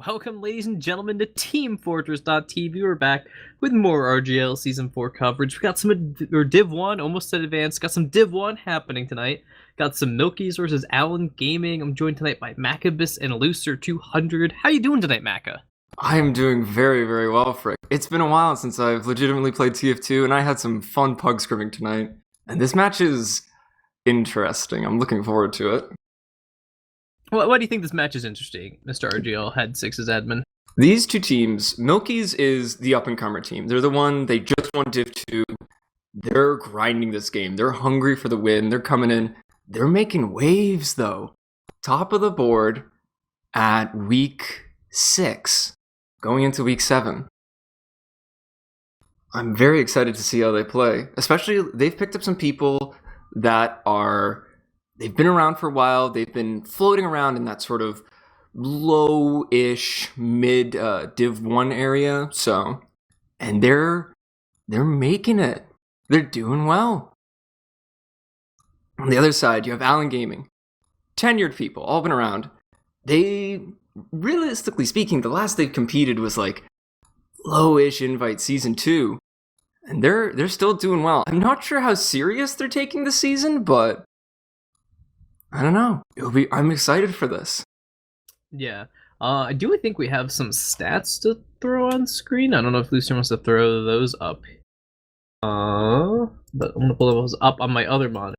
Welcome, ladies and gentlemen, to teamfortress.tv. We're back with more RGL Season 4 coverage. We got some Div 1, almost at advanced. Got some Div 1 happening tonight. Got some MILKIES versus Allen Gaming. I'm joined tonight by Makkabeus and Looser200. How you doing tonight, Makka? I am doing very, very well, Frick. It's been a while since I've legitimately played TF2, and I had some fun pug scrimming tonight. And this match is interesting. I'm looking forward to it. Why do you think this match is interesting, Mr. RGL Head 6's admin? These two teams, MILKIES is the up-and-comer team. They're the one, they just won Div 2. They're grinding this game. They're hungry for the win. They're coming in. They're making waves, though. Top of the board at week 6, going into week 7. I'm very excited to see how they play. Especially, they've picked up some people that are... They've been around for a while. They've been floating around in that sort of low-ish mid Div 1 area. So, and they're making it. They're doing well. On the other side, you have Allen Gaming. Tenured people, all been around. They, realistically speaking, the last they competed was like low-ish invite season 2. And they're still doing well. I'm not sure how serious they're taking the season, but I don't know. I'm excited for this. Yeah. I do think we have some stats to throw on screen. I don't know if Looser wants to throw those up. But I'm going to pull those up on my other monitor.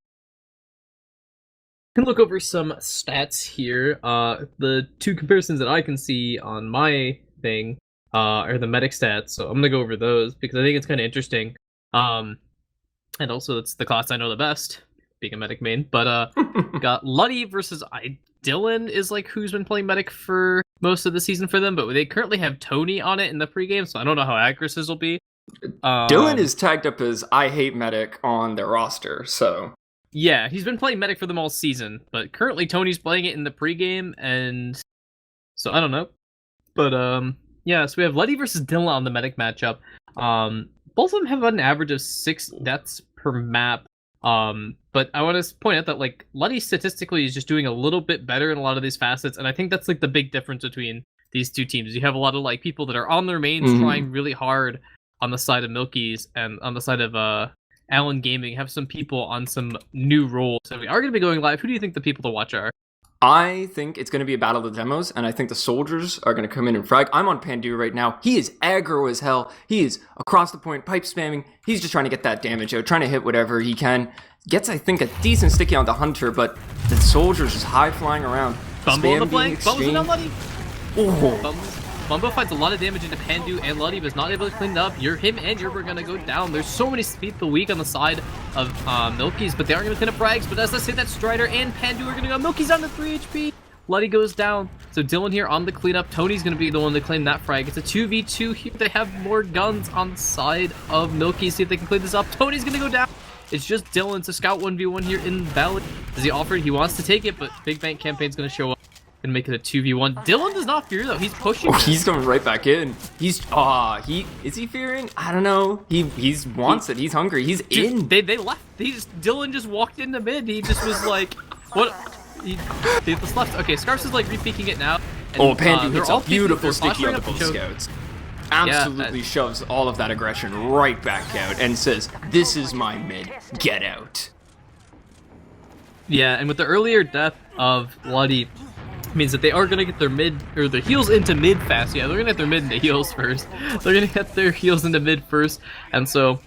I can look over some stats here. The two comparisons that I can see on my thing are the medic stats. So I'm going to go over those because I think it's kind of interesting. And also it's the class I know the best, being a medic main, but got Luddy versus Dylan is like who's been playing medic for most of the season for them, but they currently have Tony on it in the pregame, so I don't know how accurate this will be. Dylan is tagged up as I hate medic on their roster, so yeah, he's been playing medic for them all season, but currently Tony's playing it in the pregame, and so I don't know. But yeah, so we have Luddy versus Dylan on the medic matchup. Both of them have an average of 6 deaths per map. But I want to point out that like Luddy statistically is just doing a little bit better in a lot of these facets, and I think that's like the big difference between these two teams. You have a lot of like people that are on their mains trying really hard on the side of MILKIES, and on the side of Allen Gaming have some people on some new roles. So we are going to be going live. Who do you think the people to watch are? I think it's going to be a battle of the demos, and I think the soldiers are going to come in and frag. I'm on Pandu right now. He is aggro as hell. He is across the point, pipe spamming. He's just trying to get that damage out, trying to hit whatever he can. Gets, I think, a decent sticky on the hunter, but the soldiers just high flying around. Bumbo on the flank. Bumbo's on Luddy. Oh. Bumbo finds a lot of damage into Pandu and Luddy, but is not able to clean it up. Him and Yerber are going to go down. There's so many people weak on the side of MILKIES, but they aren't going to clean up frags. But as I say that, Strider and Pandu are going to go. MILKIES down to 3 HP. Luddy goes down. So Dylan here on the cleanup. Tony's going to be the one to claim that frag. It's a 2v2 here. They have more guns on the side of MILKIES. See if they can clean this up. Tony's going to go down. It's just Dylan to scout 1v1 here in Valley. As he offered, he wants to take it, but Big Bank Campaign's going to show up and make it a 2v1. Dylan does not fear though. He's pushing. Oh, he's going right back in. He's is he fearing? I don't know. He wants it. He's hungry. He's in. They left. Dylan just walked into mid. He just was like, what? They just left. Okay, Scarce is like repeaking it now. And, Pandu hits a beautiful sticky on the both scouts. Absolutely shoves all of that aggression right back out and says, "This is my mid. Get out." Yeah, and with the earlier death of Luddy, means that they are going to get their mid or their heals into mid fast. Yeah, they're going to get their mid into heals first. They're going to get their heals into mid first, and so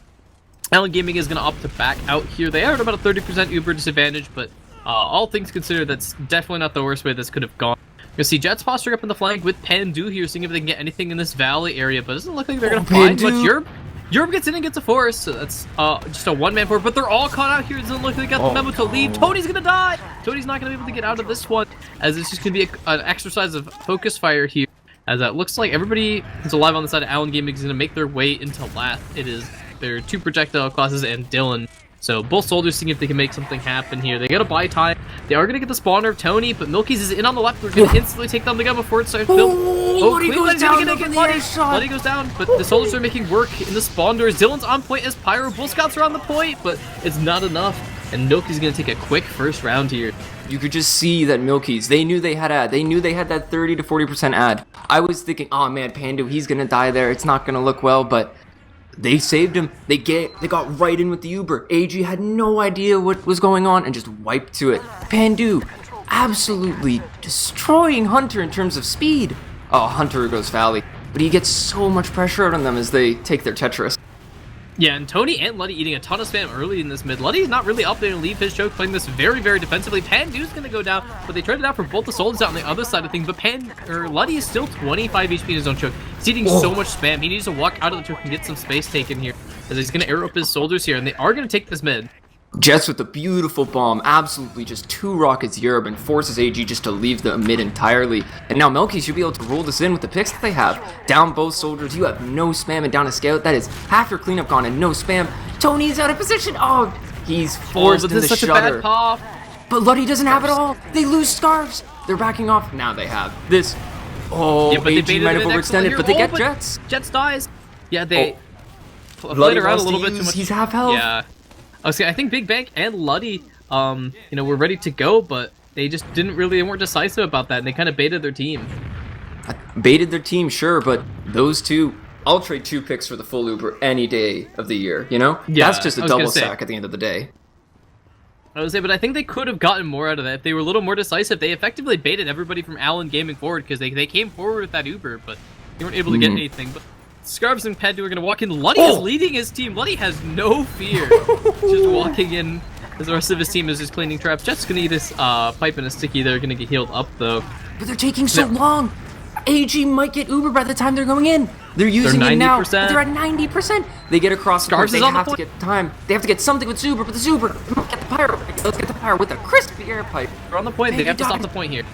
Allen Gaming is going to opt to back out here. They are at about a 30% Uber disadvantage, but all things considered, that's definitely not the worst way this could have gone. You'll see Jets posturing up in the flank with Pandu here, seeing if they can get anything in this valley area, but it doesn't look like they're going to find much. Yerb gets in and gets a forest, so that's just a one-man forest, but they're all caught out here. It doesn't look like they got the memo to leave. Tony's gonna die! Tony's not gonna be able to get out of this one, as it's just gonna be an exercise of focus fire here, as it looks like everybody who's alive on the side of Allen Gaming is gonna make their way into last. It is their 2 projectile classes and Dylan. So both soldiers seeing if they can make something happen here. They gotta buy time. They are gonna get the spawner of Tony, but MILKIES is in on the left. They're gonna instantly take down the gun before it starts built. Luddy goes down. Luddy goes down, but the soldiers are making work in the spawn doors. Dylan's on point as Pyro. Bull Scouts are on the point, but it's not enough. and Milky's gonna take a quick first round here. You could just see that Milkies, they knew they had ad. They knew they had that 30 to 40% ad. I was thinking, oh man, Pandu, he's gonna die there. It's not gonna look well, but they saved him. They got right in with the Uber. AG had no idea what was going on and just wiped to it. Pandu absolutely destroying Hunter in terms of speed. Oh, Hunter goes Valley, but he gets so much pressure out on them as they take their Tetris. Yeah, and Tony and Luddy eating a ton of spam early in this mid. Luddy's not really up there to leave his choke, playing this very, very defensively. Pandu's gonna go down, but they traded out for both the soldiers out on the other side of things. But Luddy is still 25 HP in his own choke. He's eating so much spam. He needs to walk out of the choke and get some space taken here, as he's gonna arrow up his soldiers here, and they are gonna take this mid. Jets with a beautiful bomb, absolutely just 2 rockets Europe, and forces AG just to leave the mid entirely. And now Melky should be able to roll this in with the picks that they have. Down both soldiers, you have no spam, and down a scout. That is half your cleanup gone and no spam. Tony's out of position. Oh, he's forced in the such shutter. a bad pop. But Luddy doesn't have it all. They lose scarves. They're backing off. Now they have this. Oh, yeah, but AG might have overextended, but they get but Jets. Jets dies. Yeah, they Luddy played around a wants little to bit too use- much. He's half health. Yeah. I think Big Bank and Luddy, were ready to go, but they just they weren't decisive about that, and they kind of baited their team. Baited their team, sure, but those two, I'll trade 2 picks for the full Uber any day of the year, you know? Yeah, That's just a I was gonna double say. sack at the end of the day. I would say, but I think they could have gotten more out of that if they were a little more decisive. They effectively baited everybody from Allen Gaming forward because they came forward with that Uber, but they weren't able to get anything. But Scarves and Pandu are going to walk in. Luddy is leading his team. Luddy has no fear. Just walking in as the rest of his team is just cleaning traps. Jet's going to eat this pipe and a sticky. They're going to get healed up, though. But they're taking so long. AG might get Uber by the time they're going in. They're using it now. But they're at 90%. They get across the point. They have to get time. They have to get something with Zuber, but the Zuber, get the pyro. Let's get the pyro with a crispy air pipe. They're on the point. They have to stop the point here.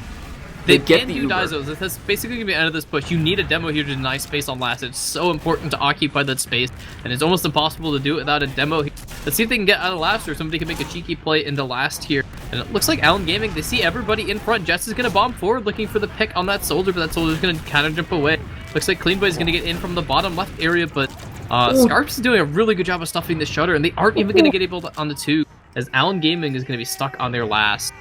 They get the Uber. Dies though. That's basically going to be the end of this push. You need a demo here to deny space on last. It's so important to occupy that space, and it's almost impossible to do it without a demo. Let's see if they can get out of last, or somebody can make a cheeky play into last here. And it looks like Allen Gaming, they see everybody in front. Jess is going to bomb forward looking for the pick on that soldier, but that soldier's going to kind of jump away. Looks like Clean Boy is going to get in from the bottom left area, but Scarps is doing a really good job of stuffing the shutter, and they aren't even going to get able to on the 2, as Allen Gaming is going to be stuck on their last.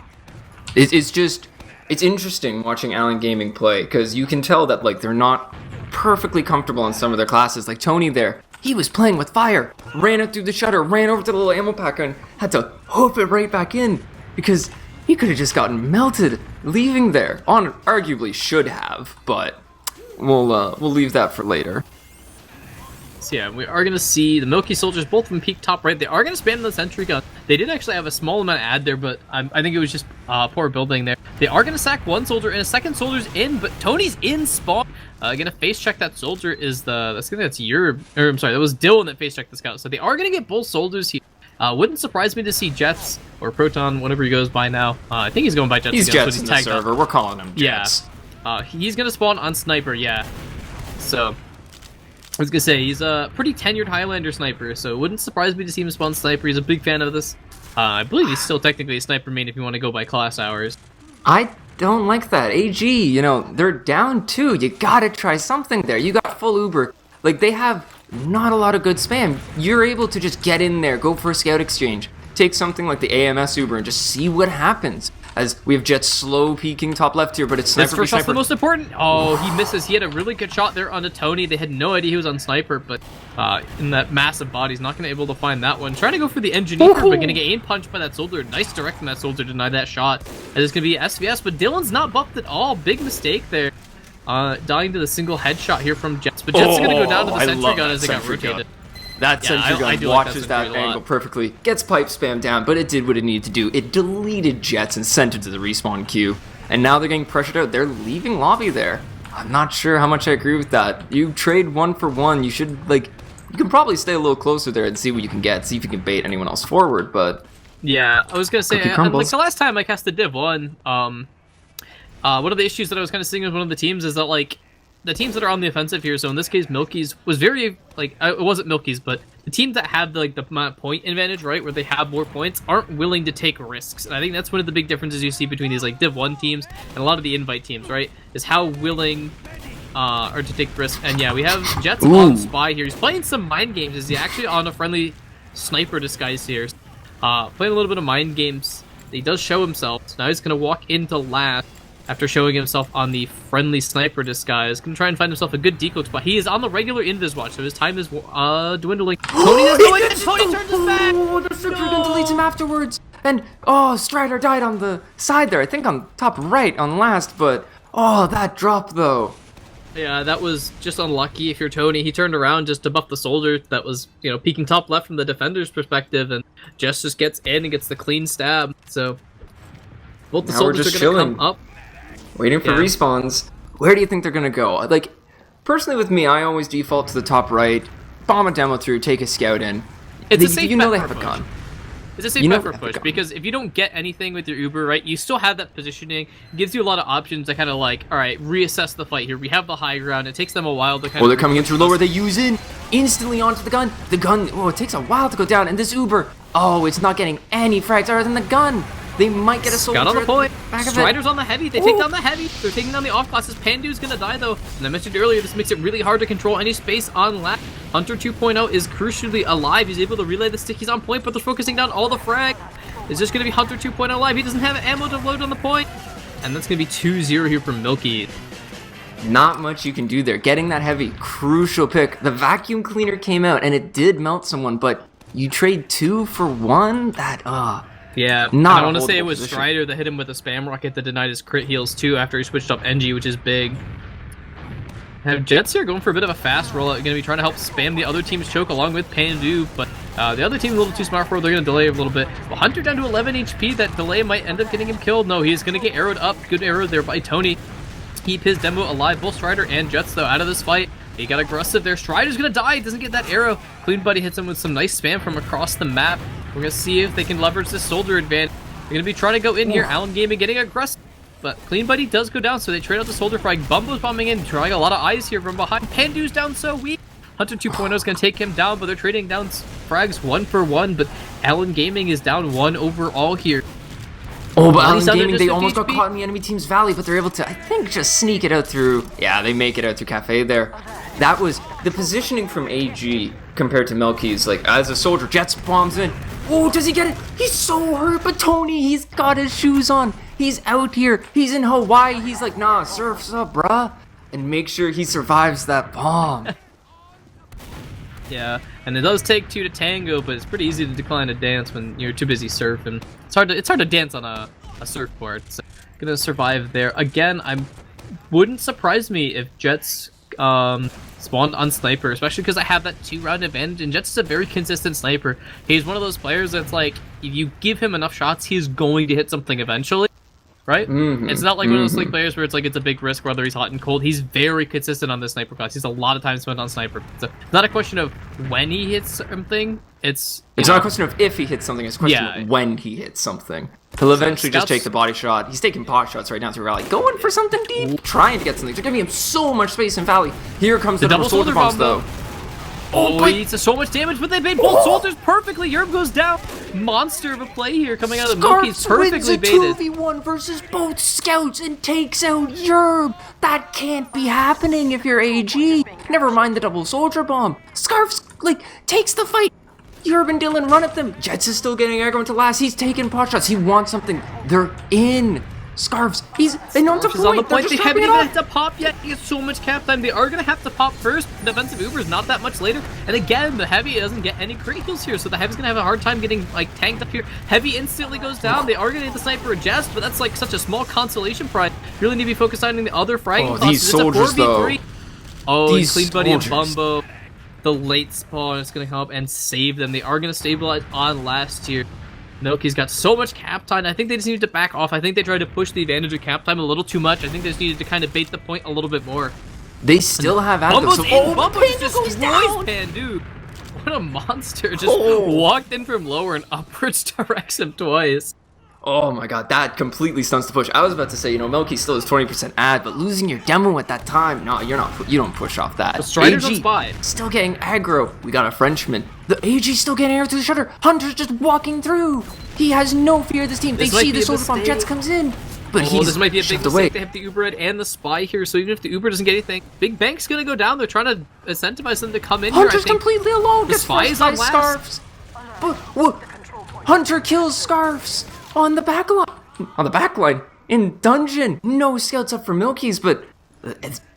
It's interesting watching Allen Gaming play, because you can tell that like they're not perfectly comfortable in some of their classes. Like Tony there, he was playing with fire, ran up through the shutter, ran over to the little ammo pack and had to hope it right back in, because he could have just gotten melted leaving there. Arguably should have, but we'll leave that for later. So yeah, we are going to see the Milky Soldiers, both of them peak top right. They are going to spam the sentry gun. They did actually have a small amount of ad there, but I think it was just poor building there. They are going to sack one soldier, and a second soldier's in, but Tony's in spawn. Going to face check that soldier is that was Dylan that face checked the scout. So they are going to get both soldiers here. Wouldn't surprise me to see Jets or Proton, whatever he goes by now. I think he's going by Jets. He's again, Jets in the server. We're calling him Jets. Yeah. He's going to spawn on Sniper, yeah. So I was gonna say, he's a pretty tenured Highlander sniper, so it wouldn't surprise me to see him spawn sniper. He's a big fan of this. I believe he's still technically a sniper main if you want to go by class hours. I don't like that. AG, they're down 2. You gotta try something there. You got full Uber. Like, they have not a lot of good spam. You're able to just get in there, go for a scout exchange, take something like the AMS Uber and just see what happens. As we have Jet slow peeking top left here, but it's sniper. This first shot's the most important. Oh, he misses. He had a really good shot there onto Tony. They had no idea he was on sniper, but in that massive body, he's not going to be able to find that one. Trying to go for the engineer, but going to get aim punched by that soldier. Nice direct from that soldier to deny that shot. And it's going to be SVS, but Dylan's not buffed at all. Big mistake there. Dying to the single headshot here from Jets, but Jets are going to go down to the sentry gun as they got rotated. That sentry gun watches that angle perfectly, gets pipe spam down, but it did what it needed to do. It deleted Jets and sent it to the respawn queue. And now they're getting pressured out. They're leaving lobby there. I'm not sure how much I agree with that. You trade 1 for 1. You should, you can probably stay a little closer there and see what you can get. See if you can bait anyone else forward, but... Yeah, I was going to say, like the last time I cast the Div 1, one of the issues that I was kind of seeing with one of the teams is that, the teams that are on the offensive here, so in this case, MILKIES was very, it wasn't MILKIES, but the teams that have, the point advantage, right, where they have more points, aren't willing to take risks. And I think that's one of the big differences you see between these, Div 1 teams and a lot of the invite teams, right, is how willing are to take risks. And yeah, we have Jets on Spy here. He's playing some mind games. Is he actually on a friendly sniper disguise here? playing a little bit of mind games. He does show himself, so now he's going to walk into last after showing himself on the friendly sniper disguise. Going to try and find himself a good decloak spot. He is on the regular invis watch, so his time is dwindling. Tony is going in, Tony turns his back! Oh, the freaking deletes him afterwards. And, oh, Strider died on the side there. I think on top right on last, but, oh, that drop, though. Yeah, that was just unlucky if you're Tony. He turned around just to buff the soldier that was, you know, peeking top left from the defender's perspective, and Jess just gets in and gets the clean stab. So, both the Now we're soldiers just are going to chilling. come up. Waiting for respawns. Where do you think they're gonna go? Like, personally with me, I always default to the top right, bomb a demo through, take a scout in. It's a safe you know bet they have for a push. gun. It's a safe You know bet for they have a push, gun. because if you don't get anything with your Uber, right, you still have that positioning. It gives you a lot of options to kind of like, alright, reassess the fight here. We have the high ground. It takes them a while to kind Oh, of... they're coming in through lower. They use in instantly onto the gun. The gun, oh, it takes a while to go down. And this Uber, oh, it's not getting any frags other than the gun. They might get a soldier. Got on the point. Back of it. Strider's on the heavy. They take down the heavy. They're taking down the off classes. Pandu's gonna die though. And I mentioned earlier, this makes it really hard to control any space on lap. Hunter 2.0 is crucially alive. He's able to relay the stick. He's on point, but they're focusing down all the frag. Is this gonna be Hunter 2.0 alive? He doesn't have ammo to load on the point. And that's gonna be 2-0 here from MILKIES. Not much you can do there. Getting that heavy, crucial pick. The vacuum cleaner came out and it did melt someone, but you trade 2 for 1? That, Yeah, Not and I a want to say it holdable was position. Strider that hit him with a spam rocket that denied his crit heals too after he switched up NG, which is big. Have Jets here going for a bit of a fast rollout. Going to be trying to help spam the other team's choke along with Pandu, but the other team's a little too smart for it. They're going to delay a little bit. Well, Hunter down to 11 HP. That delay might end up getting him killed. No, he's going to get arrowed up. Good arrow there by Tony. Keep his demo alive. Both Strider and Jets, though, out of this fight. He got aggressive there. Strider's going to die. Doesn't get that arrow. Clean Buddy hits him with some nice spam from across the map. We're going to see if they can leverage this soldier advantage. They're going to be trying to go in here. Allen Gaming getting aggressive. But Clean Buddy does go down, so they trade out the soldier frag. Bumbo's bombing in, trying a lot of eyes here from behind. Pandu's down so weak. Hunter 2.0 is going to take him down, but they're trading down frags 1 for 1. But Allen Gaming is down 1 overall here. Oh, but Buddy's Allen down there Gaming, just they 50 almost got HP. caught in the enemy team's valley, but they're able to, I think, just sneak it out through. Yeah, they make it out through Cafe there. That was the positioning from AG compared to MILKIES. Like, as a soldier, Jets bombs in. Oh, does he get it? He's so hurt, but Tony, he's got his shoes on. He's out here. He's in Hawaii. He's like, nah, surf's up, bruh. And make sure he survives that bomb. Yeah, and it does take 2 to tango, but it's pretty easy to decline a dance when you're too busy surfing. It's hard to dance on a surfboard. So gonna survive there again. Wouldn't surprise me if Jets spawned on sniper, especially because I have that 2-round advantage. And Jets is a very consistent sniper. He's one of those players that's like, if you give him enough shots, he's going to hit something eventually. Right? It's not like one of those League players where it's like it's a big risk whether he's hot and cold. He's very consistent on this sniper class. He's a lot of time spent on sniper. So it's not a question of when he hits something. It's not a question of if he hits something, it's a question of when he hits something. He'll eventually just take the body shot. He's taking pot shots right now through Valley. Going for something deep, trying to get something. They're giving him so much space in Valley. Here comes the double soldier bombs, though. Oh, he eats so much damage, but they made both soldiers perfectly. Yerb goes down. Monster of a play here coming out of the MILKIES, perfectly baited. 2v1 versus both scouts and takes out Yerb. That can't be happening if you're AG. Never mind the double soldier bomb. Scarf's, like, takes the fight. Yerb and Dylan run at them. Jets is still getting aggro into last. He's taking pot shots. He wants something. They're in. Scarves. They know him to Scarves is on the point. point. They haven't even had to pop yet. He has so much cap time. They are going to have to pop first. The defensive Uber is not that much later. And again, the Heavy doesn't get any crit heals here, so the Heavy's going to have a hard time getting like tanked up here. Heavy instantly goes down. They are going to get the sniper adjust, but that's like such a small consolation prize. You really need to be focused on the other fragging these soldiers, it's a 4v3. Oh, These Clean Buddy and soldiers. Bumbo. The late spawn is going to come up and save them. They are going to stabilize on last here. MILKIES got so much cap time. I think they just needed to back off. I think they tried to push the advantage of cap time a little too much. I think they just needed to kind of bait the point a little bit more. They still have Bumbo's Atlas. in. Bumbo just Pandu goes destroys down. Pandu. What a monster. Just walked in from lower and upwards directs him twice. Oh my god, that completely stunts the push. I was about to say, you know, MILKIES still has 20% ad, but losing your demo at that time, no, you don't push off that. The Strider's on AG spy. still getting aggro. We got a Frenchman. The AG still getting air through the shutter. Hunter's just walking through. He has no fear of this team. This they might see be the a soldier bomb. mistake. Jets comes in. But he's This might be a big shoved mistake. away. They have the Uber Red and the Spy here, so even if the Uber doesn't get anything, Big Bank's gonna go down. They're trying to incentivize them to come in here, I Hunter's think. completely alone. The Gets Spy forced is on by last. Scarves. But, what? Hunter kills Scarfs on the back line. On the back line. In dungeon. No scouts up for Milkies, but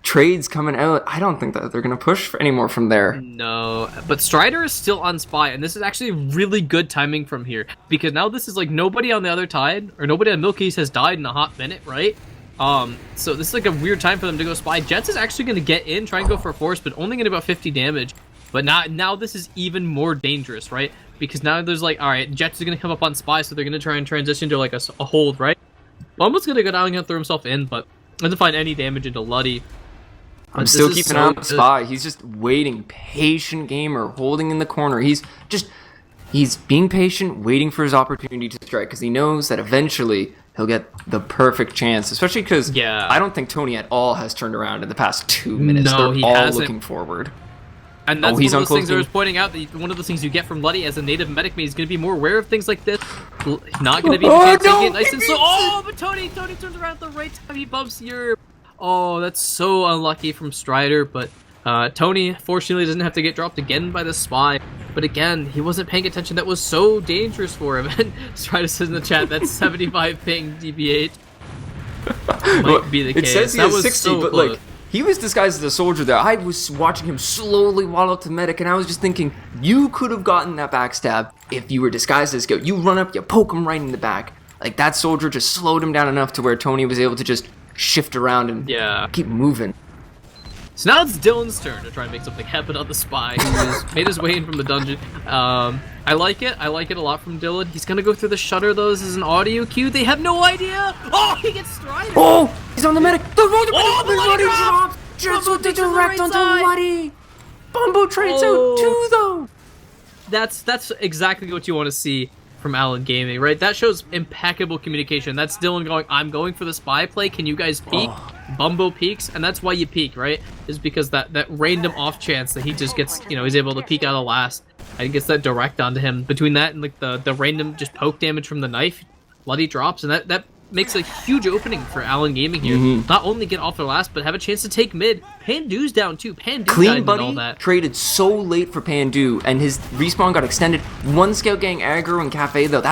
trades coming out. I don't think that they're going to push for any more from there. No, but Strider is still on Spy, and this is actually really good timing from here, because now this is like nobody on the other side, or nobody on Milkies has died in a hot minute, right? So this is like a weird time for them to go Spy. Jets is actually going to get in, try and go for a force, but only getting about 50 damage. But now this is even more dangerous, right? Because now there's like, alright, Jets is going to come up on Spy, so they're going to try and transition to like a hold, right? Bumbo's going to go down and throw himself in, but doesn't find any damage into Luddy. I'm still keeping an eye on the Spy. He's just waiting. Patient gamer, holding in the corner. He's being patient, waiting for his opportunity to strike, because he knows that eventually he'll get the perfect chance, especially because I don't think Tony at all has turned around in the past 2 minutes. No, They're all looking forward. And that's one of those things I was pointing out, that one of the things you get from Luddy as a native medic mate is going to be more aware of things like this. Not going to be taking it nice and slow. Oh, but Tony turns around at the right time. He bumps your... Oh, that's so unlucky from Strider, but Tony, fortunately, doesn't have to get dropped again by the Spy. But again, he wasn't paying attention. That was so dangerous for him. And Strider says in the chat, that's 75 ping DBH. Might be the case. It says he that has was 60, so but close. like... He was disguised as a soldier there. I was watching him slowly waddle up to medic, and I was just thinking, you could have gotten that backstab if you were disguised as a scout. You run up, you poke him right in the back. Like, that soldier just slowed him down enough to where Tony was able to just shift around and keep moving. So now it's Dylan's turn to try and make something happen on the Spy, who has made his way in from the dungeon. I like it. I like it a lot from Dylan. He's going to go through the shutter, though. This is an audio cue. They have no idea. Oh, he gets Strider. Oh, he's on the medic. The Luddy drops. Just with the direct onto Luddy. Bumbo trades out too, though. That's exactly what you want to see from Allen Gaming, right? That shows impeccable communication. That's Dylan going, I'm going for the Spy play. Can you guys peek? Bumbo peeks, and that's why you peek, right? Is because that random off chance that he just gets, he's able to peek out of last. I think it's that direct onto him. Between that and like the random just poke damage from the knife, Luddy drops, and that makes a huge opening for Allen Gaming here. Not only get off their last, but have a chance to take mid. Pandu's down too. Pandu Clean Buddy all that. Traded so late for Pandu, and his respawn got extended. One scout gang aggro and Cafe though.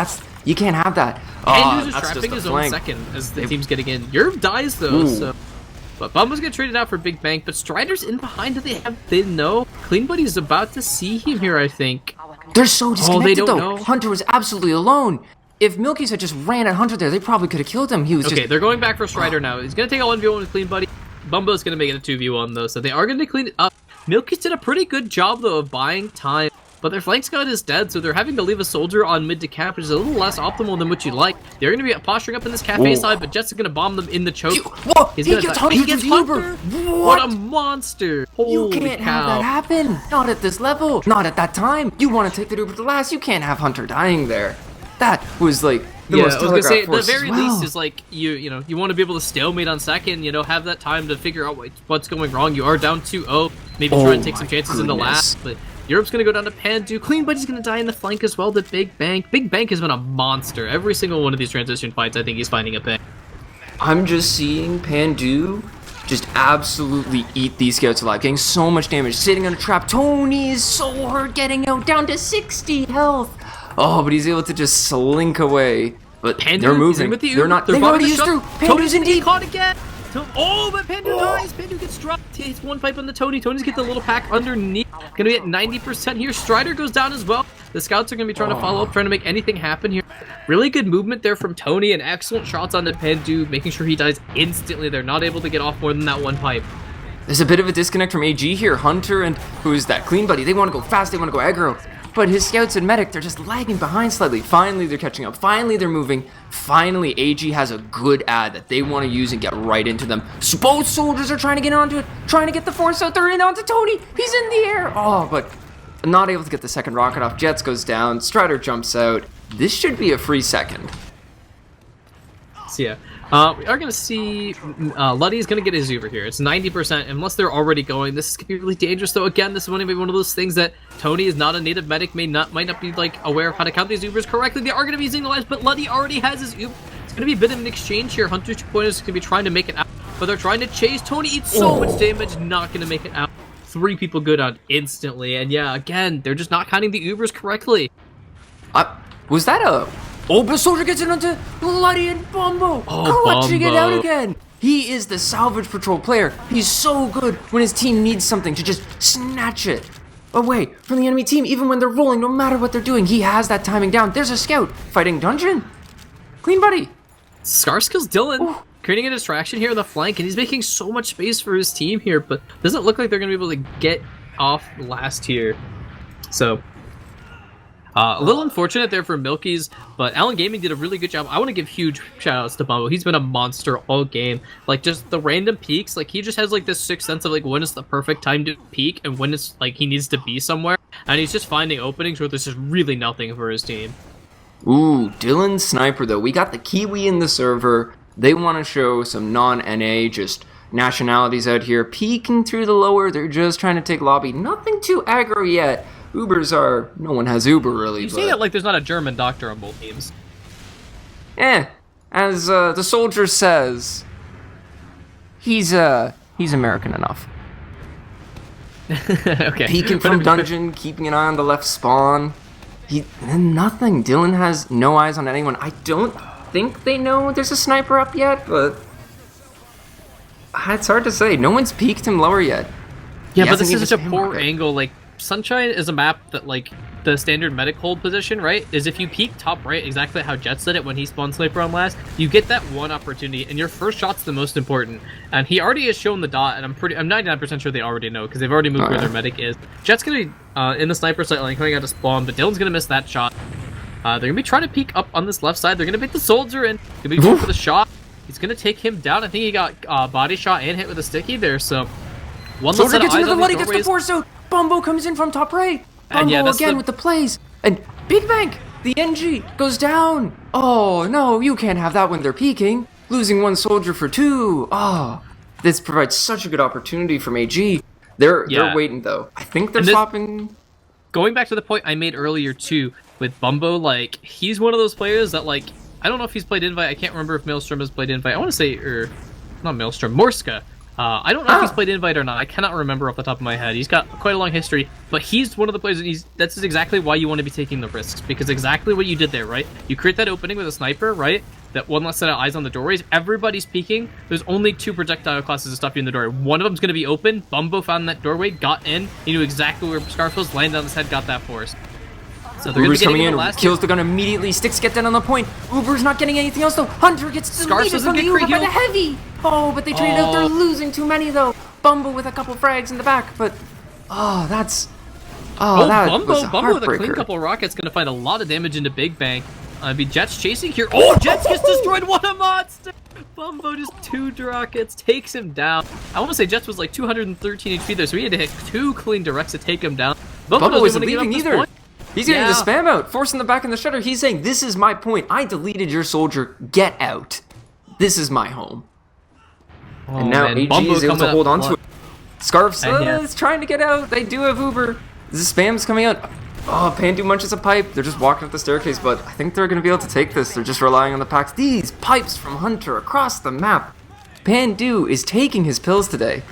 You can't have that. Pandu's just trapping his own second as the team's getting in. Yerv dies though, so. But Bumbo's gonna trade it out for Big Bang, but Strider's in behind. They know. Clean Buddy's about to see him here, I think. They're so disconnected they don't though. know. Hunter was absolutely alone. If Milkies had just ran at Hunter there, they probably could have killed him. He was okay, they're going back for Strider now. He's going to take a 1v1 with Clean Buddy. Bumbo's going to make it a 2v1, though, so they are going to clean it up. Milkies did a pretty good job, though, of buying time, but their flank scout is dead, so they're having to leave a soldier on mid to cap, which is a little less optimal than what you'd like. They're going to be posturing up in this Cafe side, but Jets are going to bomb them in the choke. He gets Hunter. What a monster. Holy You can't have that happen. Not at this level. Not at that time. You want to take the Uber to last. You can't have Hunter dying there. That was like... I was gonna say, the very least is like, you want to be able to stalemate on second, have that time to figure out what's going wrong. You are down 2-0, maybe try and take some chances in the last, but Europe's gonna go down to Pandu. Clean Buddy's gonna die in the flank as well to Big Bank. Big Bank has been a monster. Every single one of these transition fights, I think he's finding a pick. I'm just seeing Pandu just absolutely eat these scouts alive, getting so much damage, sitting on a trap. Tony is so hurt, getting out, down to 60 health. Oh, but he's able to just slink away. But Pandu, they're moving. They're not. They've already used through. Pandu's indeed caught again. Oh, but Pandu dies. Pandu gets dropped. He hits one pipe on the Tony. Tony's get the little pack underneath. Gonna be at 90% here. Strider goes down as well. The scouts are gonna be trying to follow up, trying to make anything happen here. Really good movement there from Tony, and excellent shots on the Pandu, making sure he dies instantly. They're not able to get off more than that one pipe. There's a bit of a disconnect from AG here. Hunter and who's that? Clean Buddy. They want to go fast. They want to go aggro. But his scouts and medic, they're just lagging behind slightly. Finally, they're catching up. Finally, they're moving. Finally, AG has a good ad that they want to use and get right into them. So both soldiers are trying to get onto it, trying to get the force out. They're in onto Tony. He's in the air. Oh, but not able to get the second rocket off. Jets goes down. Strider jumps out. This should be a free second. So yeah, we are going to see Luddy's going to get his Uber here. It's 90%, unless they're already going. This is going to be really dangerous, though. Again, this is going to be one of those things that Tony is not a native medic, might not be like aware of how to count these Ubers correctly. They are going to be using the lives, but Luddy already has his Uber. It's going to be a bit of an exchange here. Hunter 2.0 is going to be trying to make it out, but they're trying to chase. Tony eats so much damage, not going to make it out. 3 people go down instantly, and yeah, again, they're just not counting the Ubers correctly. Was that a... Oh, but Soldier gets it onto Bloody and Bumbo. Oh, clutching it out Bumbo. again. He is the salvage patrol player. He's so good when his team needs something to just snatch it away from the enemy team, even when they're rolling, no matter what they're doing. He has that timing down. There's a scout fighting Dungeon. Clean buddy. Scar skills Dylan, creating a distraction here on the flank, and he's making so much space for his team here, but doesn't look like they're going to be able to get off last here. So, a little unfortunate there for MILKIES, but Allen Gaming did a really good job. I want to give huge shout-outs to Bumbo. He's been a monster all game. Like, just the random peaks, like, he just has, like, this sixth sense of, like, when is the perfect time to peak and when it's, like, he needs to be somewhere. And he's just finding openings where there's just really nothing for his team. Ooh, Dylan Sniper, though. We got the Kiwi in the server. They want to show some non-NA, just nationalities out here. Peeking through the lower, they're just trying to take lobby. Nothing too aggro yet. Ubers are... No one has Uber, really. You say that like there's not a German doctor on both teams. As the soldier says, he's American enough. Okay. Peeking from Dungeon, keeping an eye on the left spawn. Nothing. Dylan has no eyes on anyone. I don't think they know there's a sniper up yet, but it's hard to say. No one's peeked him lower yet. Yeah, He but this hasn't is such a even poor hit him. angle. Like, Sunshine is a map that, like, the standard medic hold position, right, is if you peek top right, exactly how Jets did it when he spawned Sniper on last, you get that one opportunity, and your first shot's the most important. And he already has shown the dot, and I'm 99% sure they already know, because they've already moved where their medic is. Jet's gonna be in the Sniper site line coming out of spawn, but Dylan's gonna miss that shot. They're gonna be trying to peek up on this left side. They're gonna beat the soldier, and gonna be going for the shot. He's gonna take him down. I think he got body shot and hit with a sticky there, so one less Soldier set of gets eyes into the on bloody, these gets the doorways. force out. Bumbo comes in from top right. And Bumbo yeah, that's again the- with the plays. And Big Bank, the NG, goes down. Oh, no, you can't have that when they're peeking. Losing one soldier for two. Oh, this provides such a good opportunity from AG. They're waiting, though. I think they're swapping... Going back to the point I made earlier, too, with Bumbo, like, he's one of those players that, like, I don't know if he's played Invite. I can't remember if Maelstrom has played Invite. I want to say, not Maelstrom, Morska. I don't know if he's played Invite or not. I cannot remember off the top of my head. He's got quite a long history, but he's one of the players that that's exactly why you want to be taking the risks, because exactly what you did there, right? You create that opening with a sniper, right? That one less set of eyes on the doorways. Everybody's peeking. There's only two projectile classes to stop you in the doorway. One of them's going to be open. Bumbo found that doorway, got in. He knew exactly where Scarfield's landed on his head, got that force. So they're Uber's coming in in, last kills the gun immediately. Sticks get down on the point. Uber's not getting anything else, though. Hunter gets deleted doesn't from the get Uber crit by the heal. heavy. Oh, but they traded out. They're losing too many, though. Bumbo with a couple frags in the back, but... Oh, that's... Oh, that was a Bumbo with a clean heartbreaker. couple rockets going to find a lot of damage into Big Bang. Be Jets chasing here. Oh, Jets gets destroyed. What a monster! Bumbo just 2 rockets, takes him down. I want to say Jets was like 213 HP there, so he had to hit 2 clean directs to take him down. Bumbo doesn't wasn't wanna give up leaving this either. point. He's getting the spam out, forcing the back in the shutter. He's saying, this is my point. I deleted your soldier. Get out. This is my home. And now man, AG Bumbo is able coming to hold up on to it. Scarf's And is trying to get out. They do have Uber. The spam's coming out. Oh, Pandu munches a pipe. They're just walking up the staircase, but I think they're going to be able to take this. They're just relying on the packs. These pipes from Hunter across the map. Pandu is taking his pills today.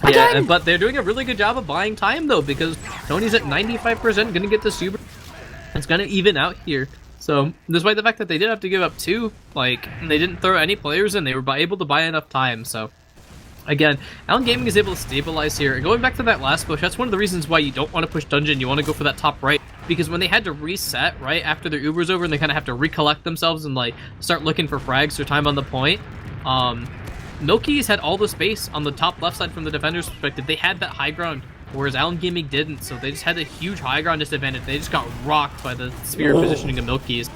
Yeah, Again! but they're doing a really good job of buying time, though, because Tony's at 95% going to get the super. It's going to even out here. So, despite the fact that they did have to give up 2, like, they didn't throw any players in, they were able to buy enough time, so... Again, Allen Gaming is able to stabilize here, and going back to that last push, that's one of the reasons why you don't want to push Dungeon, you want to go for that top right, because when they had to reset, right, after their Uber's over, and they kind of have to recollect themselves and, like, start looking for frags or time on the point, MILKIES had all the space on the top left side from the defender's perspective. They had that high ground, whereas Allen Gaming didn't, so they just had a huge high ground disadvantage. They just got rocked by the spear positioning of MILKIES.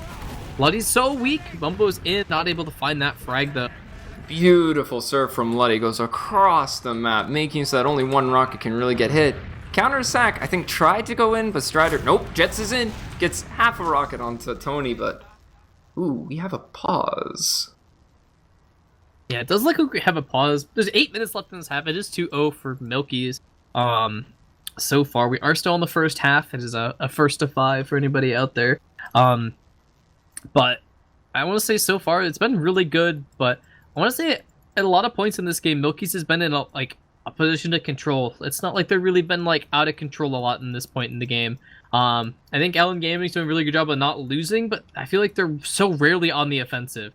Luddy's so weak. Bumbo's in, not able to find that frag, though. Beautiful serve from Luddy goes across the map, making so that only one rocket can really get hit. Counter sack, I think, tried to go in, but Strider, nope, Jets is in. Gets half a rocket onto Tony, but... Ooh, we have a pause. Yeah, it does look like we have a pause. There's 8 minutes left in this half. It is 2-0 for MILKIES. So far, we are still in the first half. It is a first to 5 for anybody out there. But I want to say so far, it's been really good, but I want to say at a lot of points in this game, MILKIES has been in a position to control. It's not like they've really been like out of control a lot in this point in the game. I think Allen Gaming's doing a really good job of not losing, but I feel like they're so rarely on the offensive.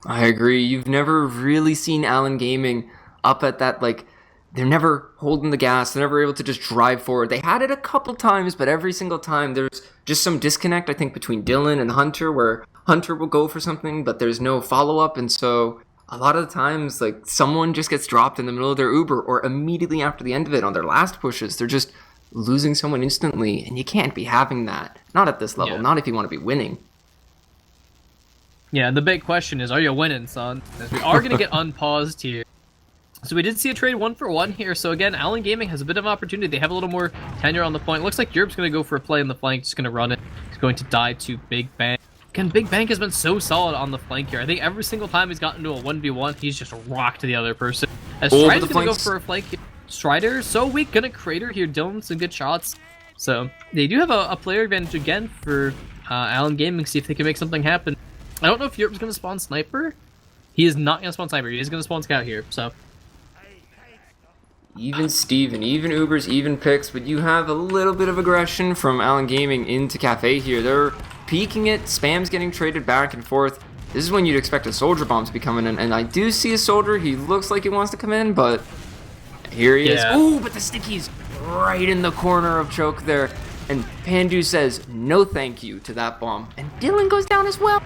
I agree. You've never really seen Allen Gaming up at that, like, they're never holding the gas. They're never able to just drive forward. They had it a couple times, but every single time there's just some disconnect, I think, between Dylan and Hunter, where Hunter will go for something, but there's no follow-up, and so a lot of the times, like, someone just gets dropped in the middle of their Uber, or immediately after the end of it on their last pushes. They're just losing someone instantly, and you can't be having that. Not at this level. Not if you want to be winning. Yeah, the big question is, are you winning, son? As we are going to get unpaused here. So we did see a trade 1-for-1 here. So again, Allen Gaming has a bit of opportunity. They have a little more tenure on the point. Looks like Europe's going to go for a play on the flank. Just going to run it. He's going to die to Big Bang. Again, Big Bang has been so solid on the flank here. I think every single time he's gotten to a 1v1, he's just rocked the other person. As Strider's going to go for a flank here. Strider, so weak, going to crater here. Dylan, some good shots. So they do have a player advantage again for Allen Gaming. See if they can make something happen. I don't know if Europe's going to spawn Sniper. He is not going to spawn Sniper. He is going to spawn Scout here, so. Even Steven, even Ubers, even picks, but you have a little bit of aggression from Allen Gaming into Cafe here. They're peeking it, spam's getting traded back and forth. This is when you'd expect a soldier bomb to be coming in, and I do see a soldier. He looks like he wants to come in, but here he is. Ooh, but the sticky's right in the corner of Choke there, and Pandu says no thank you to that bomb, and Dylan goes down as well.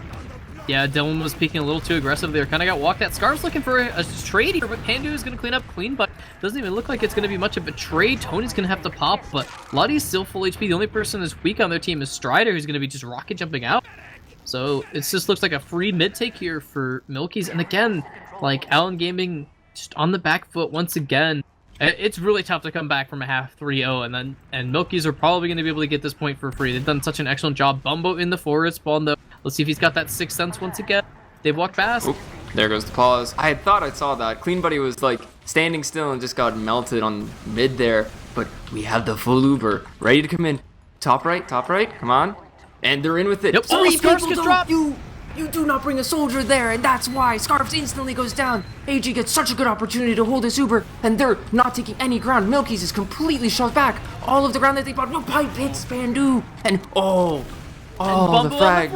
Yeah, Dylan was peeking a little too aggressive there. Kind of got walked at. Scarf's looking for a trade here, but Pandu is going to clean up clean, but doesn't even look like it's going to be much of a trade. Tony's going to have to pop, but Lottie's still full HP. The only person that's weak on their team is Strider, who's going to be just rocket jumping out. So it just looks like a free mid take here for Milkies. And again, like Allen Gaming just on the back foot once again. It's really tough to come back from a half 3-0, and Milkies are probably going to be able to get this point for free. They've done such an excellent job. Bumbo in the forest spawn though. Let's see if he's got that sixth sense once again. They've walked past. Oop, there goes the pause. I had thought I saw that. Clean Buddy was like standing still and just got melted on mid there. But we have the full Uber ready to come in. Top right, come on. And they're in with it. Yep. Oh, Scarfs gets dropped. You do not bring a soldier there, and that's why Scarfs instantly goes down. AG gets such a good opportunity to hold this Uber, and they're not taking any ground. Milkies is completely shoved back. All of the ground that they bought, no pipe hits Pandu. And oh, and the frags. On the flag.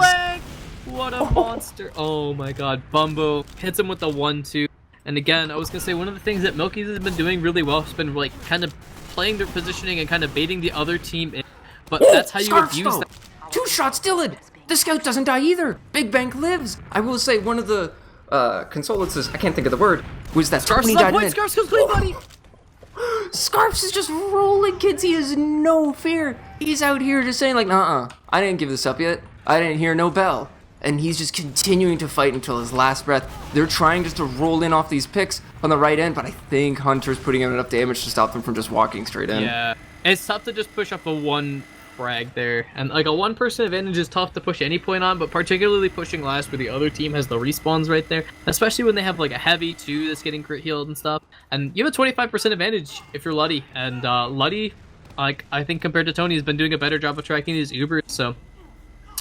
What a monster. Oh my god, Bumbo hits him with the 1-2. And again, I was going to say, one of the things that Milkies has been doing really well has been like kind of playing their positioning and kind of baiting the other team in. But that's how you abuse that. 2 shots, Dylan. The Scout doesn't die either. Big Bank lives. I will say one of the consolances, I can't think of the word, was that Scarfs Tony died in. Scarfs goes clean, buddy. Scarfs is just rolling, kids. He has no fear. He's out here just saying like, I didn't give this up yet. I didn't hear no bell. And he's just continuing to fight until his last breath. They're trying just to roll in off these picks on the right end, but I think Hunter's putting in enough damage to stop them from just walking straight in. Yeah, it's tough to just push up a 1 frag there, and like a 1-person advantage is tough to push any point on, but particularly pushing last where the other team has the respawns right there, especially when they have like a heavy too that's getting crit healed and stuff. And you have a 25% advantage if you're Luddy, and Luddy, like I think compared to Tony, has been doing a better job of tracking his Ubers, so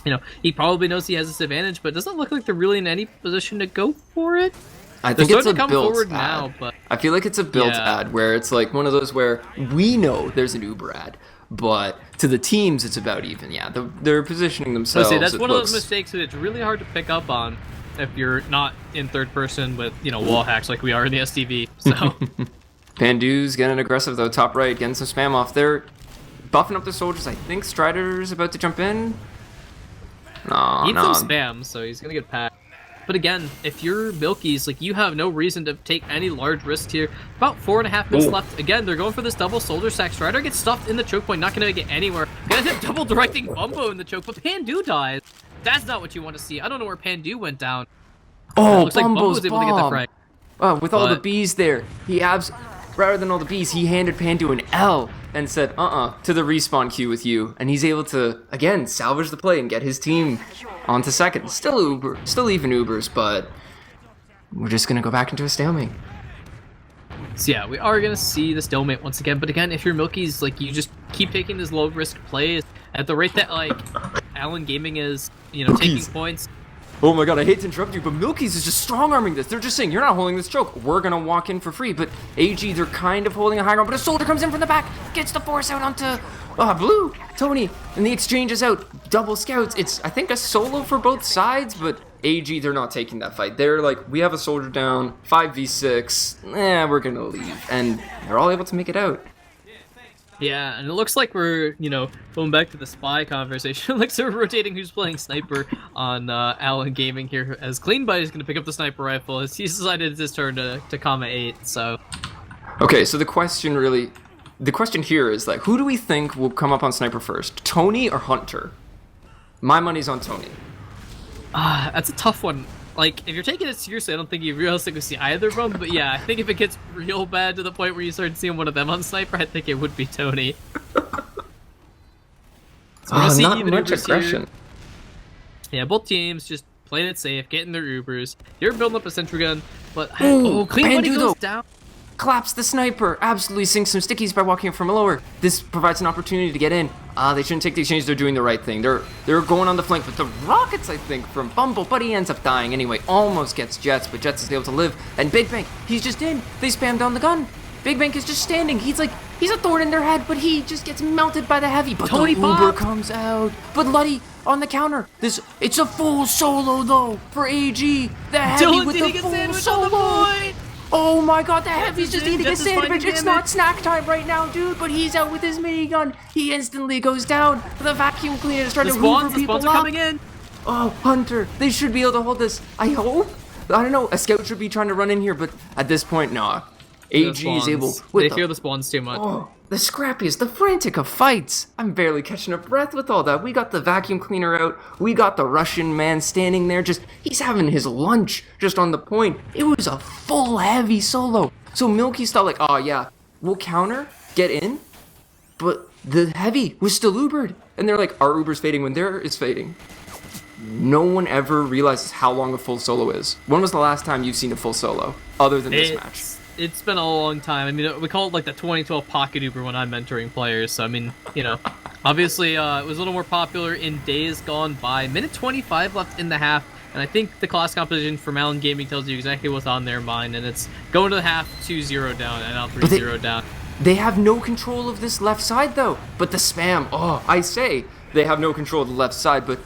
you know he probably knows he has this advantage, but it doesn't look like they're really in any position to go for it. I think it's a come built forward ad. now, but I feel like it's a built ad where it's like one of those where we know there's an Uber ad, but to the teams it's about even. Yeah, they're positioning themselves. That's one of those mistakes that it's really hard to pick up on if you're not in third person with wall hacks like we are in the STV. So Pandu's getting aggressive though, top right, getting some spam off. They're buffing up the soldiers. I think Strider's about to jump in. No, some spam, so he's gonna get packed. But again, if you're Milkies, like you have no reason to take any large risks here. About 4.5 minutes left. Again, they're going for this double soldier sack. Strider gets stuffed in the choke point, not gonna get anywhere. Gonna end up double directing Bumbo in the choke, but Pandu dies. That's not what you want to see. I don't know where Pandu went down. Looks like Bumbo was able to get the frag. With all the bees there, rather than all the bees, he handed Pandu an L and said, to the respawn queue with you. And he's able to, again, salvage the play and get his team onto second. Still even Ubers, but we're just going to go back into a stalemate. So yeah, we are going to see the stalemate once again. But again, if you're Milkies, like you just keep taking these low risk plays at the rate that like Allen Gaming is, taking points. Oh my god, I hate to interrupt you, but MILKIES is just strong-arming this. They're just saying, you're not holding this choke. We're gonna walk in for free. But AG, they're kind of holding a high ground, but a soldier comes in from the back, gets the force out onto blue. Tony, and the exchange is out. Double scouts. It's, I think, a solo for both sides, but AG, they're not taking that fight. They're like, we have a soldier down, 5v6, we're gonna leave. And they're all able to make it out. Yeah, and it looks like we're, going back to the spy conversation. It looks like we're rotating who's playing sniper on Allen Gaming here, as Cleanbite is going to pick up the sniper rifle as he's decided it's his turn to comma 8, so... Okay, so the question here is, like, who do we think will come up on sniper first? Tony or Hunter? My money's on Tony. That's a tough one. Like, if you're taking it seriously, I don't think you realistically see either of them, but yeah, I think if it gets real bad to the point where you start seeing one of them on sniper, I think it would be Tony. So not much aggression. Here. Yeah, both teams just playing it safe, getting their Ubers. You're building up a sentry gun, but Clean goes down. Claps the sniper, absolutely sinks some stickies by walking from lower. This provides an opportunity to get in. They shouldn't take the exchange, they're doing the right thing. They're going on the flank with the rockets, I think, from Bumble, but he ends up dying anyway. Almost gets Jets, but Jets is able to live. And Big Bang, he's just in. They spam down the gun. Big Bang is just standing. He's a thorn in their head, but he just gets melted by the heavy. But Tony the Uber comes out. But Luddy on the counter. It's a full solo though for AG. The heavy with the full solo. Oh my god, the heavy's just eating a sandwich. It's not snack time right now, dude, but he's out with his minigun. He instantly goes down. The vacuum cleaner is trying to hoover people up. The spawns are coming in. Oh, Hunter, they should be able to hold this. I hope. I don't know, a scout should be trying to run in here, but at this point, nah. AG is able. They fear the spawns too much. Oh, the scrappiest, the frantic of fights. I'm barely catching a breath with all that. We got the vacuum cleaner out. We got the Russian man standing there. He's having his lunch just on the point. It was a full heavy solo. So MILKIES thought like, oh yeah, we'll counter, get in. But the heavy was still Ubered. And they're like, our Uber's fading when theirs is fading. No one ever realizes how long a full solo is. When was the last time you've seen a full solo, other than this match? It's been a long time. I mean, we call it like the 2012 Pocket Uber when I'm mentoring players. So, I mean, obviously it was a little more popular in days gone by. Minute 25 left in the half. And I think the class composition from Allen Gaming tells you exactly what's on their mind. And it's going to the half 2-0 down and now 3-0 down. They have no control of this left side, though. But the spam, I say they have no control of the left side. But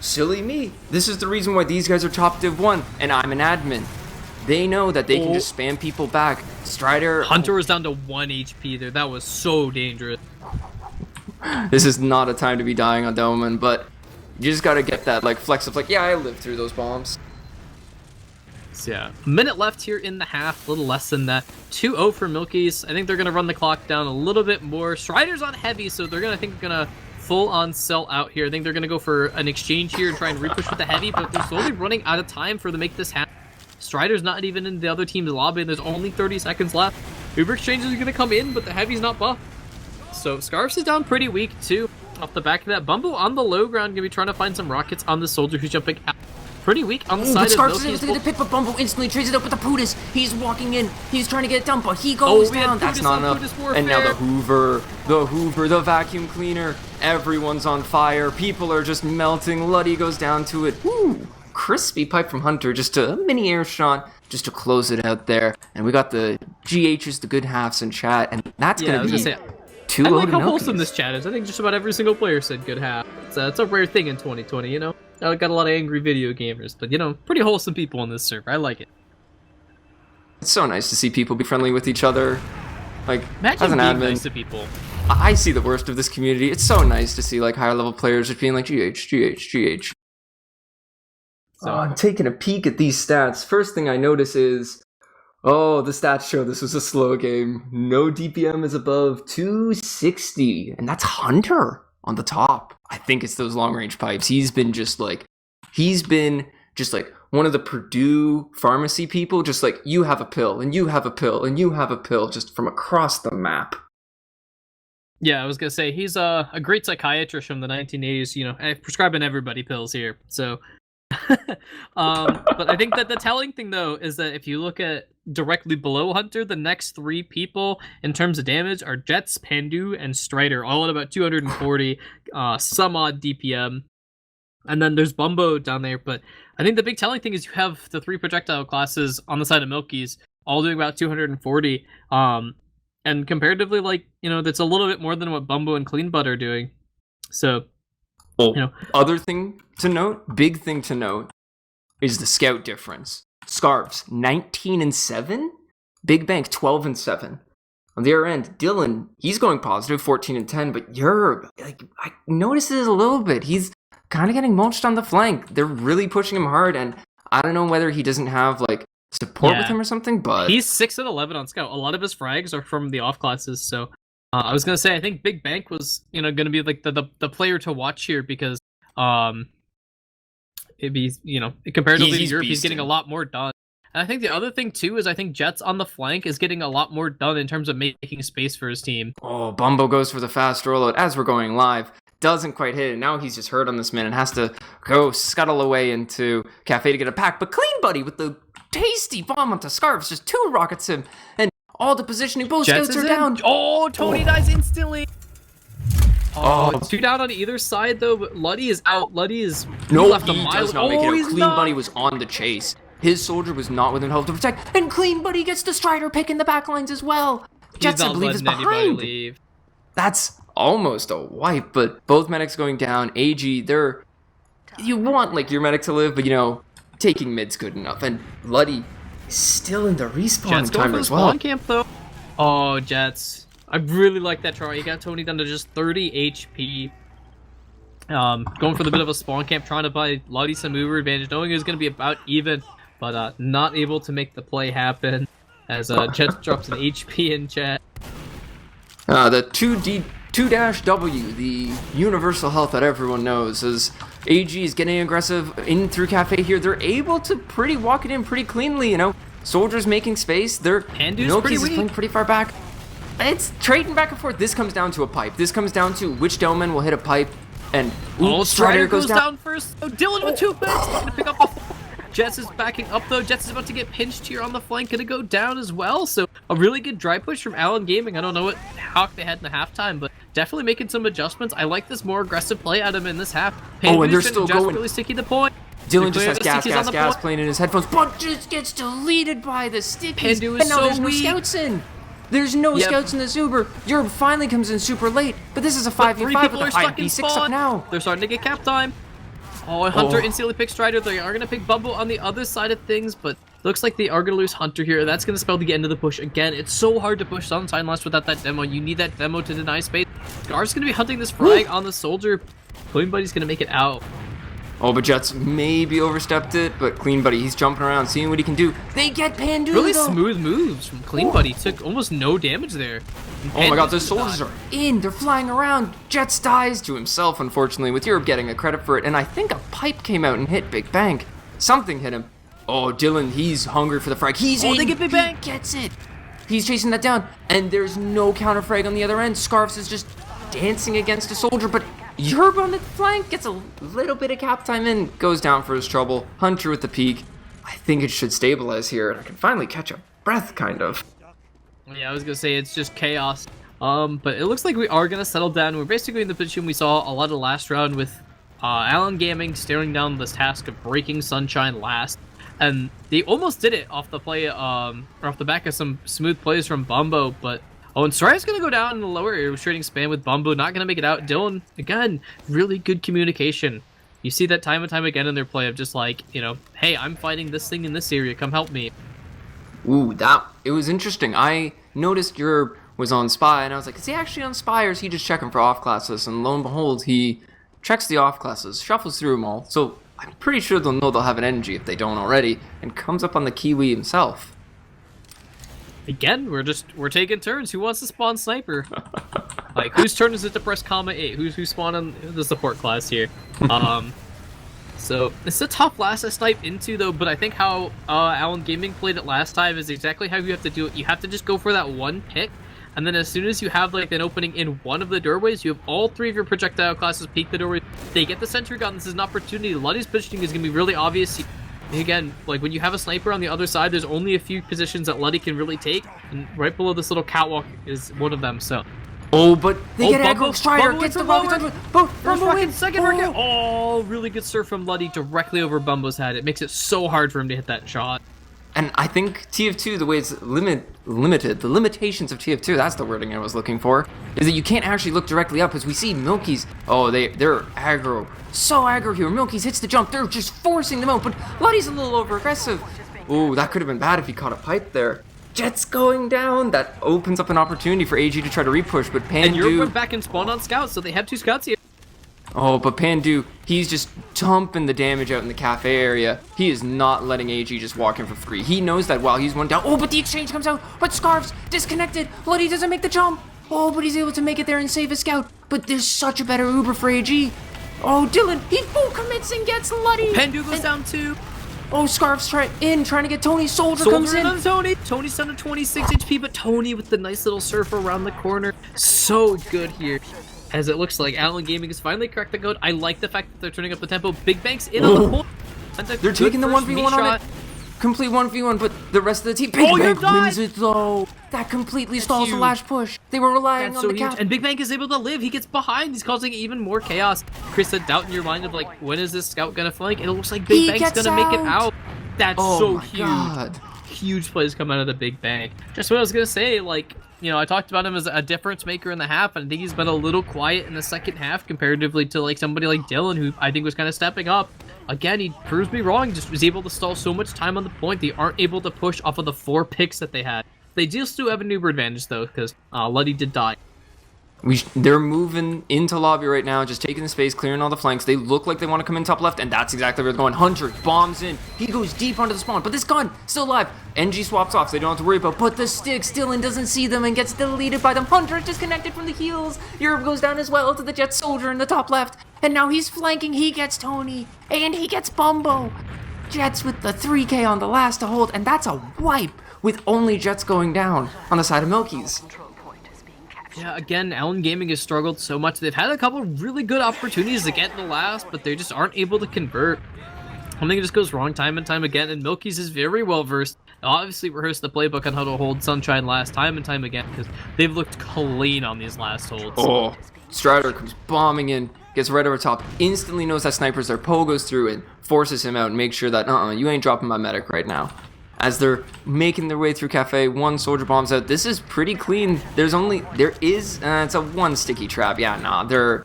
silly me. This is the reason why these guys are top Div 1 and I'm an admin. They know that they can just spam people back. Strider... Hunter was down to 1 HP there. That was so dangerous. This is not a time to be dying on Doman, but you just gotta get that, flex of, yeah, I lived through those bombs. So, yeah. A minute left here in the half. A little less than that. 2-0 for MILKIES. I think they're gonna run the clock down a little bit more. Strider's on heavy, so they're gonna full-on sell out here. I think they're gonna go for an exchange here and try and repush with the heavy, but they're slowly running out of time for them to make this happen. Strider's not even in the other team's lobby, and there's only 30 seconds left. Uber exchange is going to come in, but the heavy's not buffed. So Scarfs is down pretty weak, too. Off the back of that, Bumble on the low ground, going to be trying to find some rockets on the soldier who's jumping out. Pretty weak on the side of Scarfs is able to pick, but Bumble instantly trades it up with the Putis. He's walking in. He's trying to get it done, but he goes down. That's not enough. And now the Hoover, the vacuum cleaner. Everyone's on fire. People are just melting. Luddy goes down to it. Woo! Crispy pipe from Hunter, just a mini air shot, just to close it out there. And we got the GHs, the good halves in chat, and that's going to be 2-0 I like how wholesome this chat is. I think just about every single player said good half. It's a rare thing in 2020, I got a lot of angry video gamers, but, pretty wholesome people on this server. I like it. It's so nice to see people be friendly with each other. Imagine as an being admin, nice to people. I see the worst of this community. It's so nice to see, higher level players just being like, GH. So I'm taking a peek at these stats. First thing I notice is, the stats show this was a slow game. No DPM is above 260, and that's Hunter on the top. I think it's those long-range pipes. He's been just one of the Purdue pharmacy people, just you have a pill, and you have a pill, and you have a pill, just from across the map. Yeah, I was going to say, he's a great psychiatrist from the 1980s, prescribing everybody pills here, so... but I think that the telling thing though is that if you look at directly below Hunter, the next 3 people in terms of damage are Jets, Pandu, and Strider, all at about 240 some odd DPM. And then there's Bumbo down there, but I think the big telling thing is you have the 3 projectile classes on the side of MILKIES, all doing about 240. And comparatively, like, that's a little bit more than what Bumbo and Clean Butt are doing. So, other thing to note, big thing to note, is the scout difference. Scarves, 19 and 7. Big Bank, 12 and 7. On the other end, Dylan, he's going positive, 14 and 10, but I noticed it a little bit. He's kind of getting mulched on the flank. They're really pushing him hard, and I don't know whether he doesn't have, like, support with him or something, but... He's 6 and 11 on Scout. A lot of his frags are from the off classes, so... I was going to say, I think Big Bank was, going to be, like, the player to watch here, because, it'd be, comparatively to Europe, he's getting a lot more done. And I think the other thing, too, is I think Jets on the flank is getting a lot more done in terms of making space for his team. Oh, Bumbo goes for the fast rollout as we're going live. Doesn't quite hit it. Now he's just hurt on this man and has to go scuttle away into Cafe to get a pack. But Clean Buddy with the tasty bomb onto Scarves just 2 rockets him. And all the positioning, both scouts are down. Oh, Tony dies instantly. Oh, 2 down on either side, though, but Luddy is out. Luddy is left a mile. Does not make it out. Clean Buddy was on the chase. His soldier was not within health to protect, and Clean Buddy gets the Strider pick in the backlines as well. Jets, I believe, is behind. That's almost a wipe, but both medics going down. AG, you want, like, your medic to live, but, taking mid's good enough. And Luddy is still in the respawn timer as well. Spawn camp, though. Oh, Jets. I really like that try. He got Tony down to just 30 HP. Going for the bit of a spawn camp, trying to buy Luddy some mover advantage, knowing it was going to be about even, but not able to make the play happen as Jets drops an HP in chat. The 2-W, the universal health that everyone knows, as AG is getting aggressive in through Cafe here. They're able to walk it in pretty cleanly, Soldiers making space. MILKIES is playing pretty far back. It's trading back and forth. This comes down to a pipe. This comes down to which Delman will hit a pipe. And Strider goes down first. Oh, Dylan with 2 bits. Gonna pick up the... Jets is backing up, though. Jets is about to get pinched here on the flank. Gonna go down as well. So a really good dry push from Allen Gaming. I don't know what hawk they had in the halftime, but definitely making some adjustments. I like this more aggressive play out of him in this half. And they're still going. Really sticky the point. Dylan just has gas playing in his headphones, but just gets deleted by the stickies. Pandu is and now there's so no scouts in. There's no scouts in the Zuber. Europe finally comes in super late, but this is a 5v5 with a 5v6 up now. They're starting to get cap time. Oh, and Hunter instantly picks Strider. They are going to pick Bumble on the other side of things, but looks like they are going to lose Hunter here. That's going to spell the end of the push again. It's so hard to push Sunshine Last without that demo. You need that demo to deny space. Scar's going to be hunting this frag on the soldier. Clean Buddy's going to make it out. Oh, but Jets maybe overstepped it, but Clean Buddy, he's jumping around, seeing what he can do. They get Pandu, really smooth moves from Clean Buddy. Took almost no damage there. Oh my god, the soldiers are in. They're flying around. Jets dies to himself, unfortunately, with Europe getting a credit for it. And I think a pipe came out and hit Big Bank. Something hit him. Oh, Dylan, he's hungry for the frag. He's in. They get Big Bank. Gets it. He's chasing that down. And there's no counter frag on the other end. Scarves is just dancing against a soldier, but Europe on the flank gets a little bit of cap time in, goes down for his trouble. Hunter with the peak. I think it should stabilize here, and I can finally catch a breath, kind of. Yeah, I was gonna say it's just chaos. But it looks like we are gonna settle down. We're basically in the position we saw a lot of last round with Allen Gaming staring down this task of breaking Sunshine last. And they almost did it off the play, or off the back of some smooth plays from Bumbo, but and Strider's gonna go down in the lower area, trading spam with Bumbo, not gonna make it out. Dylan, again, really good communication. You see that time and time again in their play of just like, hey, I'm fighting this thing in this area, come help me. Ooh, it was interesting. I noticed Europe was on Spy, and I was like, is he actually on Spy, or is he just checking for off classes? And lo and behold, he checks the off classes, shuffles through them all, so I'm pretty sure they'll know they'll have an energy if they don't already, and comes up on the Kiwi himself. Again, we're taking turns. Who wants to spawn sniper? Like, whose turn is it to press comma 8? Who's spawning the support class here? So it's a tough last to snipe into though, but I think how Allen Gaming played it last time is exactly how you have to do it. You have to just go for that one pick, and then as soon as you have like an opening in one of the doorways, you have all 3 of your projectile classes peek the doorway. They get the sentry gun. This is an opportunity. Luddy's positioning is going to be really obvious. Again, like when you have a sniper on the other side, there's only a few positions that Luddy can really take, and right below this little catwalk is one of them. So Oh, but they get Bumbo, aggro. Strider Bumbo gets the from rocket. lower. Both Bumbo rocket. hits second rocket. Oh, really good surf from Luddy directly over Bumbo's head. It makes it so hard for him to hit that shot. And I think TF2, the way it's limited, the limitations of TF2, that's the wording I was looking for, is that you can't actually look directly up, as we see MILKIES. Oh, they're aggro. So aggro here. MILKIES hits the jump. They're just forcing them out, but Luddy's a little over aggressive. Oh, that could have been bad if he caught a pipe there. Jets going down. That opens up an opportunity for AG to try to repush, but Pandu... And Europe went back and spawned on scouts, so they have 2 scouts here. Oh, but Pandu, he's just dumping the damage out in the cafe area. He is not letting AG just walk in for free. He knows that while he's one down. Oh, but the exchange comes out. But Scarf's disconnected. Luddy doesn't make the jump. Oh, but he's able to make it there and save a scout. But there's such a better Uber for AG. Oh, Dylan, he full commits and gets Luddy. Pandu goes down 2. Oh, Scarf's trying to get Tony. Soldier comes in. On Tony. Tony's down to 26 HP, but Tony with the nice little surf around the corner. So good here. As it looks like Allen Gaming has finally cracked the code. I like the fact that they're turning up the tempo. Big Bank's in on the point. They're taking the 1v1 on it. Complete 1v1, but the rest of the team... Big Bank wins it, though. That completely stalls the last push. They were relying on the cap. And Big Bang is able to live. He gets behind. He's causing even more chaos. Chris, a doubt in your mind of, like, when is this scout going to flank? And it looks like Big Bang's going to make it out. That's so huge. God. Huge plays come out of the Big Bang. Just what I was going to say, like, you know, I talked about him as a difference maker in the half, and I think he's been a little quiet in the second half comparatively to, like, somebody like Dylan, who I think was kind of stepping up. Again, he proves me wrong. Just was able to stall so much time on the point. They aren't able to push off of the 4 picks that they had. They do still have an Uber advantage, though, because Luddy did die. They're moving into lobby right now, just taking the space, clearing all the flanks. They look like they want to come in top left, and that's exactly where they're going. Hunter bombs in. He goes deep onto the spawn, but this gun still alive. NG swaps off, so they don't have to worry about. But the sticks, Dylan doesn't see them and gets deleted by them. Hunter is disconnected from the heals. Europe goes down as well to the Jet Soldier in the top left. And now he's flanking. He gets Tony, and he gets Bumbo. Jets with the 3K on the last to hold, and that's a wipe with only Jets going down on the side of MILKIES. Yeah, again, Allen Gaming has struggled so much. They've had a couple really good opportunities to get in the last, but they just aren't able to convert. Something just goes wrong time and time again, and MILKIES is very well versed. They obviously rehearsed the playbook on how to hold Sunshine last time and time again, because they've looked clean on these last holds. Oh, Strider comes bombing in, gets right over top, instantly knows that sniper's there. Poe goes through and forces him out and makes sure that, you ain't dropping my medic right now. As they're making their way through cafe, 1 soldier bombs out. This is pretty clean. It's a 1 sticky trap. Yeah,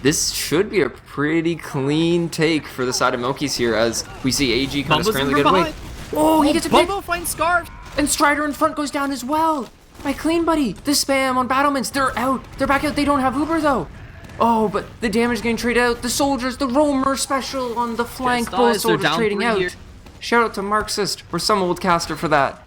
this should be a pretty clean take for the side of MILKIES here, as we see AG kind of scrambling to get away. Oh, he gets a pick. Bumbo finds Scarf. And Strider in front goes down as well. My clean buddy. The spam on battlements. They're out. They're back out. They don't have Uber though. Oh, but the damage getting traded out. The soldiers, the roamer special on the flank. Both soldiers trading out. Here. Shout out to Marxist or some old caster for that.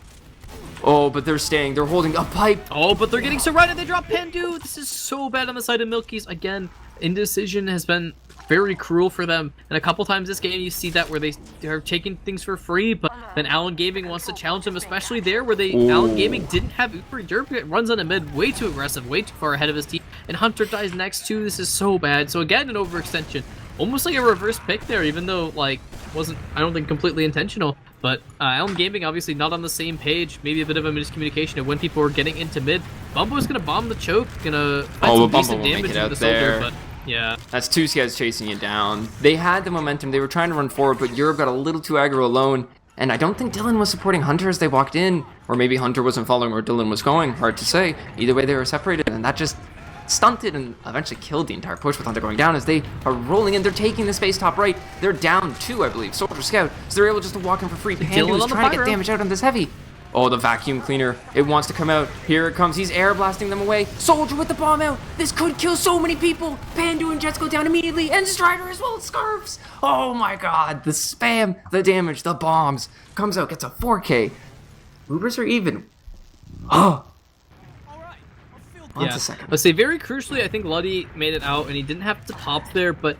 Oh, but they're staying. They're holding a pipe. Oh, but they're getting surrounded. They drop Pandu. This is so bad on the side of MILKIES. Again, indecision has been very cruel for them. And a couple times this game, you see that where they're taking things for free, but then Allen Gaming wants to challenge them, especially there where Allen Gaming didn't have Uber. Derp runs on a mid, way too aggressive, way too far ahead of his team. And Hunter dies next too. This is so bad. So again, an overextension. Almost like a reverse pick there, even though, like, wasn't, I don't think, completely intentional. But Allen Gaming obviously not on the same page. Maybe a bit of a miscommunication of when people were getting into mid. Bumbo's going to bomb the choke, going to find some decent damage into the soldier, but yeah. That's 2 scouts chasing you down. They had the momentum. They were trying to run forward, but Europe got a little too aggro alone. And I don't think Dylan was supporting Hunter as they walked in. Or maybe Hunter wasn't following where Dylan was going. Hard to say. Either way, they were separated, and that just stunted and eventually killed the entire push with Hunter going down as they are rolling in. They're taking the space top right. They're down 2, I believe. Soldier Scout. So they're able just to walk in for free. Pandu is trying to get damage out on this heavy. Oh, the vacuum cleaner. It wants to come out. Here it comes. He's air blasting them away. Soldier with the bomb out. This could kill so many people. Pandu and Jets go down immediately. And Strider as well. Scarves. Oh my god. The spam, the damage, the bombs. Comes out, gets a 4K. Ubers are even. Oh. Yeah, let's say very crucially, I think Luddy made it out, and he didn't have to pop there, but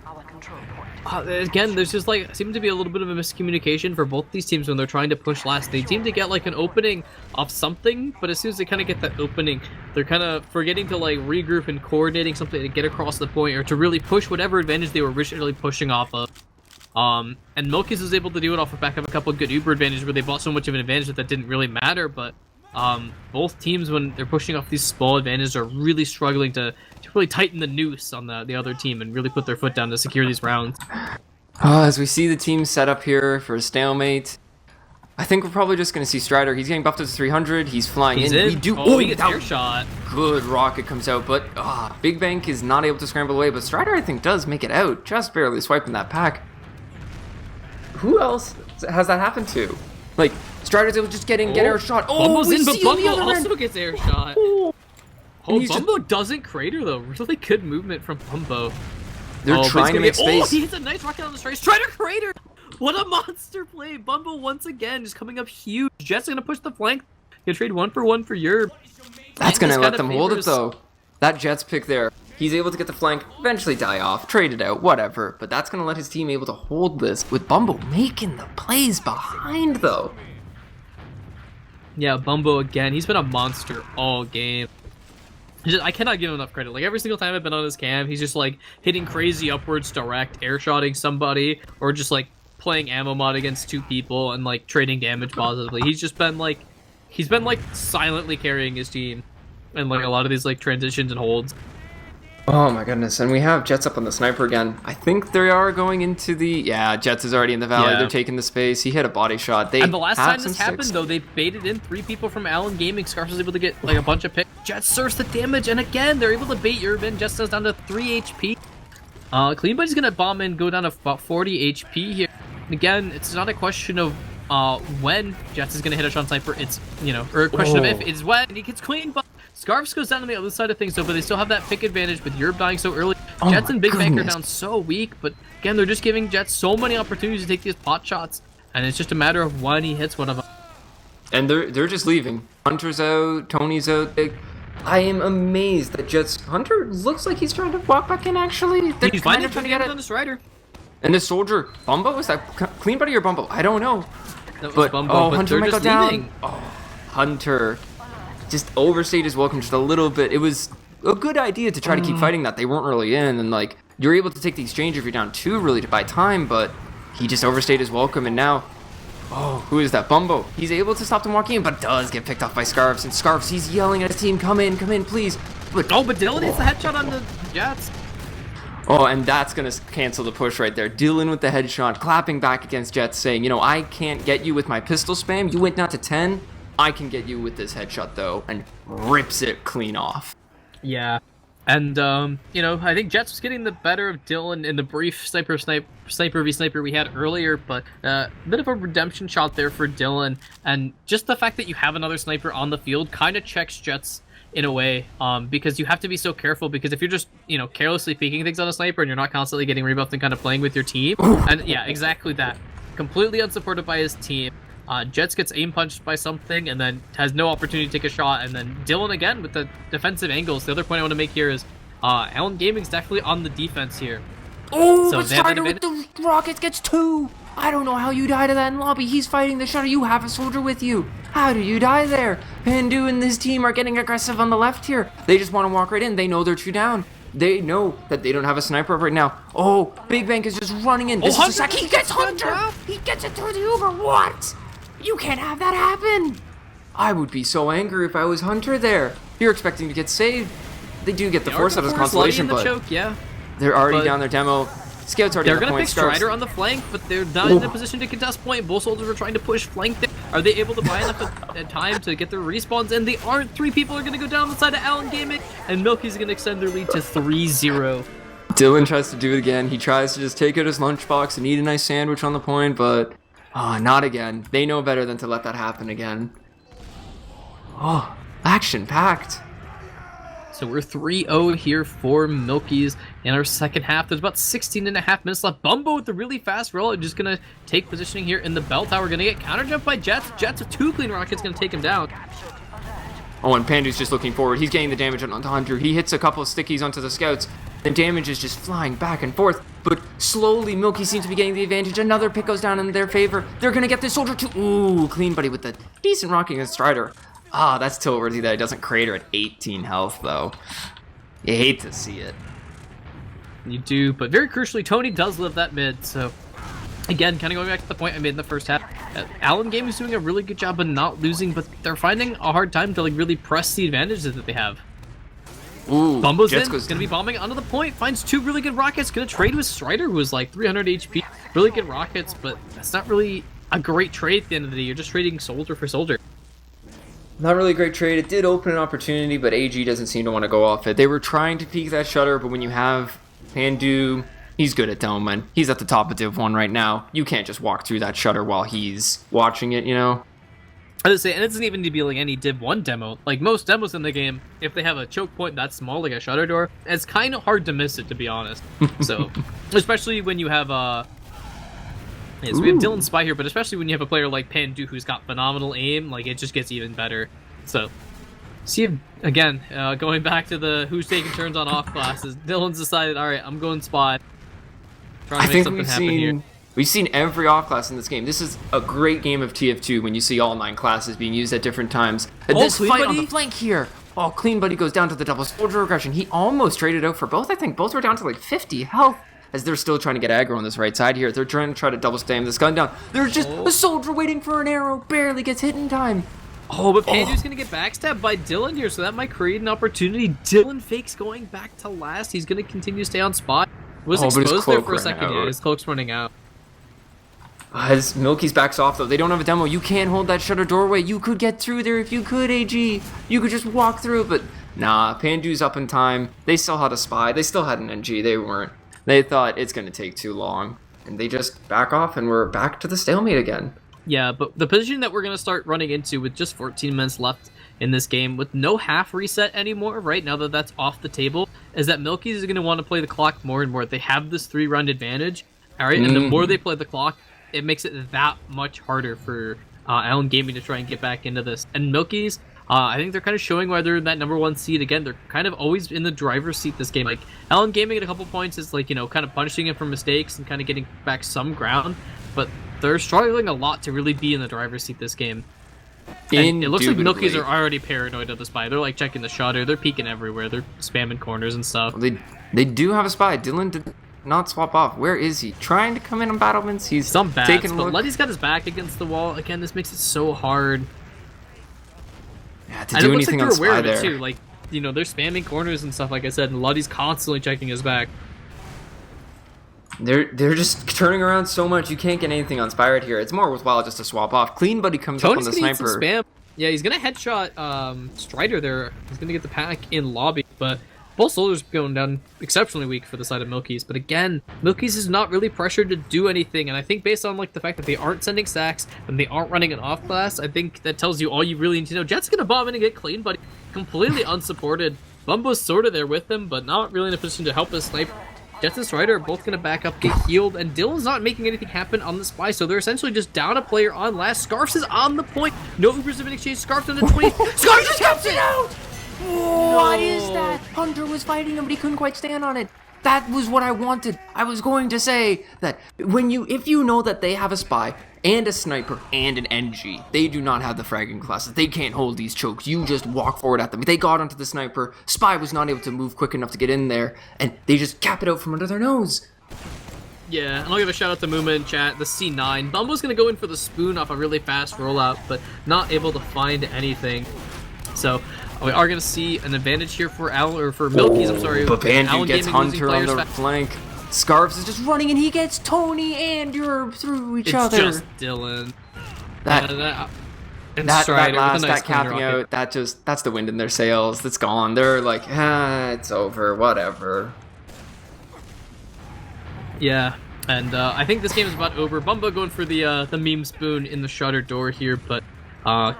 again, there's just like seemed to be a little bit of a miscommunication for both these teams when they're trying to push last. They seem to get like an opening off something, but as soon as they kind of get that opening, they're kind of forgetting to like regroup and coordinating something to get across the point or to really push whatever advantage they were originally pushing off of. And MILKIES was able to do it off the back of a couple of good Uber advantages where they bought so much of an advantage that didn't really matter, but Both teams, when they're pushing off these small advantages, are really struggling to really tighten the noose on the other team and really put their foot down to secure these rounds. As we see the team set up here for a stalemate, I think we're probably just going to see Strider. He's getting buffed to 300. He's flying in. We do. Oh, he gets air shot. Good rocket comes out, but Big Bank is not able to scramble away. But Strider, I think, does make it out, just barely swiping that pack. Who else has that happened to? Like, Strider's able to just get air shot. Oh, Bumbo's in, but Bumbo also also gets air shot. Oh, Bumbo doesn't crater, though. Really good movement from Bumbo. They're trying to make space. Oh, he hits a nice rocket on the straight. Strider crater! What a monster play! Bumbo once again just coming up huge. Jet's gonna push the flank. Gonna trade 1-for-1 for Yerb. That's gonna let them hold it, though. That Jet's pick there. He's able to get the flank, eventually die off, trade it out, whatever. But that's gonna let his team able to hold this, with Bumbo making the plays behind, though. Yeah, Bumbo again. He's been a monster all game. I cannot give him enough credit. Like, every single time I've been on his cam, he's just, like, hitting crazy upwards direct, air-shotting somebody, or just, like, playing ammo mod against 2 people and, like, trading damage positively. He's just been, like, silently carrying his team in, like, a lot of these, like, transitions and holds. Oh my goodness, and we have Jets up on the sniper again. I think they are going into the... Yeah, Jets is already in the valley. Yeah. They're taking the space. He hit a body shot. And the last time this happened, though, they baited in 3 people from Allen Gaming. Scarf was able to get, like, a bunch of picks. Jets serves the damage, and again, they're able to bait Urban. Jets goes down to 3 HP. Clean Buddy's gonna bomb in, go down to about 40 HP here. Again, it's not a question of when Jets is gonna hit a shot sniper. It's, you know, or a question of if. It's when. And he gets clean, but Scarfs goes down on the other side of things, though, but they still have that pick advantage with Yerb dying so early. Jets and Big Bank are down so weak, but again, they're just giving Jets so many opportunities to take these pot shots, and it's just a matter of when he hits one of them. And they're just leaving. Hunter's out, Tony's out. I am amazed that Jets... Hunter looks like he's trying to walk back in, actually. They're he's kind of trying to get it on the Strider. And the soldier, Bumbo? Is that Clean Buddy or Bumbo? I don't know. That was Bumbo, but Hunter might go down. Leaving. Oh, Hunter just overstayed his welcome just a little bit. It was a good idea to try to keep fighting that. They weren't really in, and like you're able to take the exchange if you're down 2 really to buy time, but he just overstayed his welcome, and now, oh, who is that? Bumbo. He's able to stop them walking in, but does get picked off by Scarfs, and Scarfs, he's yelling at his team, come in, please. But Dylan hits the headshot on the Jets. Oh, and that's going to cancel the push right there. Dylan with the headshot, clapping back against Jets, saying, you know, I can't get you with my pistol spam. You went down to 10. I can get you with this headshot, though, and rips it clean off. Yeah. And, you know, I think Jets was getting the better of Dylan in the brief sniper v sniper we had earlier, but a bit of a redemption shot there for Dylan. And just the fact that you have another sniper on the field kind of checks Jets in a way, because you have to be so careful, because if you're just, you know, carelessly peeking things on a sniper and you're not constantly getting rebuffed and kind of playing with your team, and yeah, exactly that. Completely unsupported by his team. Jets gets aim punched by something and then has no opportunity to take a shot, and then Dylan again with the defensive angles. The other point I want to make here is Allen Gaming's definitely on the defense here. Oh, so but Strider with the rockets gets 2! I don't know how you die to that in lobby. He's fighting the shutter. You have a soldier with you. How do you die there? Pandu and this team are getting aggressive on the left here. They just want to walk right in. They know they're 2 down. They know that they don't have a sniper up right now. Oh, Big Bank is just running in. This is a sec. He gets Hunter. He gets it through the Uber. What? You can't have that happen. I would be so angry if I was Hunter there. You're expecting to get saved. They do get the force out of consolation, but choke, yeah. They're already down their demo. Scout's already on the point. They're gonna pick Strider on the flank, but they're not in a position to contest point. Both soldiers are trying to push flank there. Are they able to buy enough time to get their respawns in? They aren't. 3 people are gonna go down the side of Allen Gaming, and MILKIES gonna extend their lead to 3-0. Dylan tries to do it again. He tries to just take out his lunchbox and eat a nice sandwich on the point, but not again. They know better than to let that happen again. Oh, action-packed. So we're 3-0 here for MILKIES in our second half. There's about 16.5 minutes left. Bumbo with the really fast roll, just going to take positioning here in the bell tower. Going to get counter-jumped by Jets. Jets with 2 clean rockets going to take him down. Oh, and Pandu's just looking forward. He's getting the damage onto Hunter. He hits a couple of stickies onto the scouts. The damage is just flying back and forth. But slowly, MILKIES seems to be getting the advantage. Another pick goes down in their favor. They're going to get this soldier too. Ooh, Clean Buddy with the decent rocking and Strider. That's tilt-worthy that it doesn't crater at 18 health, though. You hate to see it. You do, but very crucially, Tony does live that mid, so again, kind of going back to the point I made in the first half, Allen Game is doing a really good job of not losing, but they're finding a hard time to like really press the advantages that they have. Ooh, Bumbo's in, Jets gonna be bombing onto the point, finds 2 really good rockets, gonna trade with Strider, who was like 300 HP. Really good rockets, but that's not really a great trade at the end of the day. You're just trading soldier for soldier. Not really a great trade. It did open an opportunity, but AG doesn't seem to want to go off it. They were trying to peek that shutter, but when you have Pandu, he's good at Dome, he's at the top of Div 1 right now. You can't just walk through that shutter while he's watching it, you know? I would say, and it doesn't even need to be like any Div 1 demo. Like most demos in the game, if they have a choke point that small, like a shutter door, it's kind of hard to miss it, to be honest. So, especially when you have yeah, so we have Dylan Spy here, but especially when you have a player like Pandu who's got phenomenal aim, like it just gets even better. So, see if, again, going back to the who's taking turns on off classes, Dylan's decided, all right, I'm going Spy. Trying to make something happen here. We've seen every off class in this game. This is a great game of TF2 when you see all 9 classes being used at different times. This fight on the flank here. Oh, Clean Buddy goes down to the double soldier aggression. He almost traded out for both. I think both were down to like 50 health as they're still trying to get aggro on this right side here. They're trying to double stam this gun down. There's just a soldier waiting for an arrow. Barely gets hit in time. Oh, but Pandu's going to get backstabbed by Dylan here, so that might create an opportunity. Dylan fakes going back to last. He's going to continue to stay on spot. Was exposed there for a second. Yeah, his cloak's running out. As MILKIES backs off, though, they don't have a demo. You can't hold that shutter doorway. You could get through there if you could, AG. You could just walk through, but nah, Pandu's up in time. They still had a spy. They still had an NG. They weren't. They thought it's going to take too long, and they just back off, and we're back to the stalemate again. Yeah, but the position that we're going to start running into with just 14 minutes left in this game, with no half reset anymore, right now that that's off the table, is that MILKIES is going to want to play the clock more and more. They have this 3-round advantage, all right, and the more they play the clock, it makes it that much harder for Allen Gaming to try and get back into this. And MILKIES, I think they're kind of showing why they're in that #1 seed again. They're kind of always in the driver's seat this game. Like Allen Gaming at a couple points is like, you know, kind of punishing him for mistakes and kind of getting back some ground, but they're struggling a lot to really be in the driver's seat this game. And it looks like MILKIES are already paranoid of the spy. They're like checking the shutter. They're peeking everywhere. They're spamming corners and stuff. Well, they do have a spy. Dylan did not swap off. Where is he? Trying to come in on battlements. He's some bats, taking a but look. Letty's got his back against the wall. Again, this makes it so hard. Yeah, to do anything on spy there. Too. Like, you know, they're spamming corners and stuff, like I said, and Luddy's constantly checking his back. They're just turning around so much, you can't get anything on spy right here. It's more worthwhile just to swap off. Clean Buddy comes up on the sniper. Spam. Yeah, he's gonna headshot Strider there. He's gonna get the pack in lobby, but both soldiers going down exceptionally weak for the side of MILKIES. But again, MILKIES is not really pressured to do anything, and I think based on like the fact that they aren't sending stacks and they aren't running an off class, I think that tells you all you really need to know. Jet's gonna bomb in and get Clean Buddy completely unsupported. Bumbo's sort of there with him, but not really in a position to help his sniper. Jets and Strider are both going to back up, get healed, and Dylan's not making anything happen on the spy, so they're essentially just down a player on last. Scarfs is on the point. No Ubers have been exchanged. Scarfs on the 20. Scarfs just caps it out! What is that? Hunter was fighting him, but he couldn't quite stand on it. That was what I wanted. I was going to say that if you know that they have a spy and a sniper and an NG, they do not have the fragging classes. They can't hold these chokes. You just walk forward at them. They got onto the sniper. Spy was not able to move quick enough to get in there, and they just cap it out from under their nose. Yeah, and I'll give a shout out to Muma in chat, the C9. Bumbo's going to go in for the spoon off a really fast rollout, but not able to find anything. So we are going to see an advantage here for MILKIES, I'm sorry. But Bandu gets Hunter on the flank. Scarves is just running, and he gets Tony and Europe through each other. It's just Dylan. That Strider last, with a nice that capping out, that's the wind in their sails. That's gone. They're like, it's over, whatever. Yeah, and I think this game is about over. Bumbo going for the meme spoon in the shutter door here, but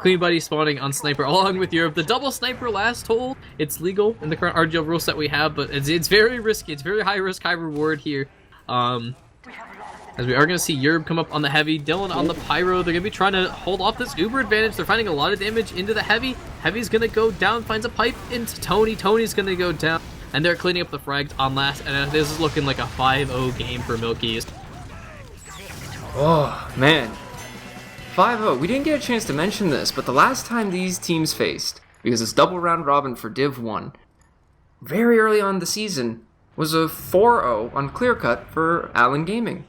Clean Buddy spawning on sniper along with Europe. The double sniper last hole, it's legal in the current RGL rule set we have, but it's very risky. It's very high risk, high reward here. As we are going to see Europe come up on the heavy, Dylan on the pyro. They're going to be trying to hold off this Uber advantage. They're finding a lot of damage into the heavy. Heavy's going to go down, finds a pipe into Tony. Tony's going to go down, and they're cleaning up the frags on last, and this is looking like a 5-0 game for MILKIES. Oh, man. 5-0. We didn't get a chance to mention this, but the last time these teams faced, because it's double round robin for Div 1, very early on in the season, was a 4-0 on Clear Cut for Allen Gaming.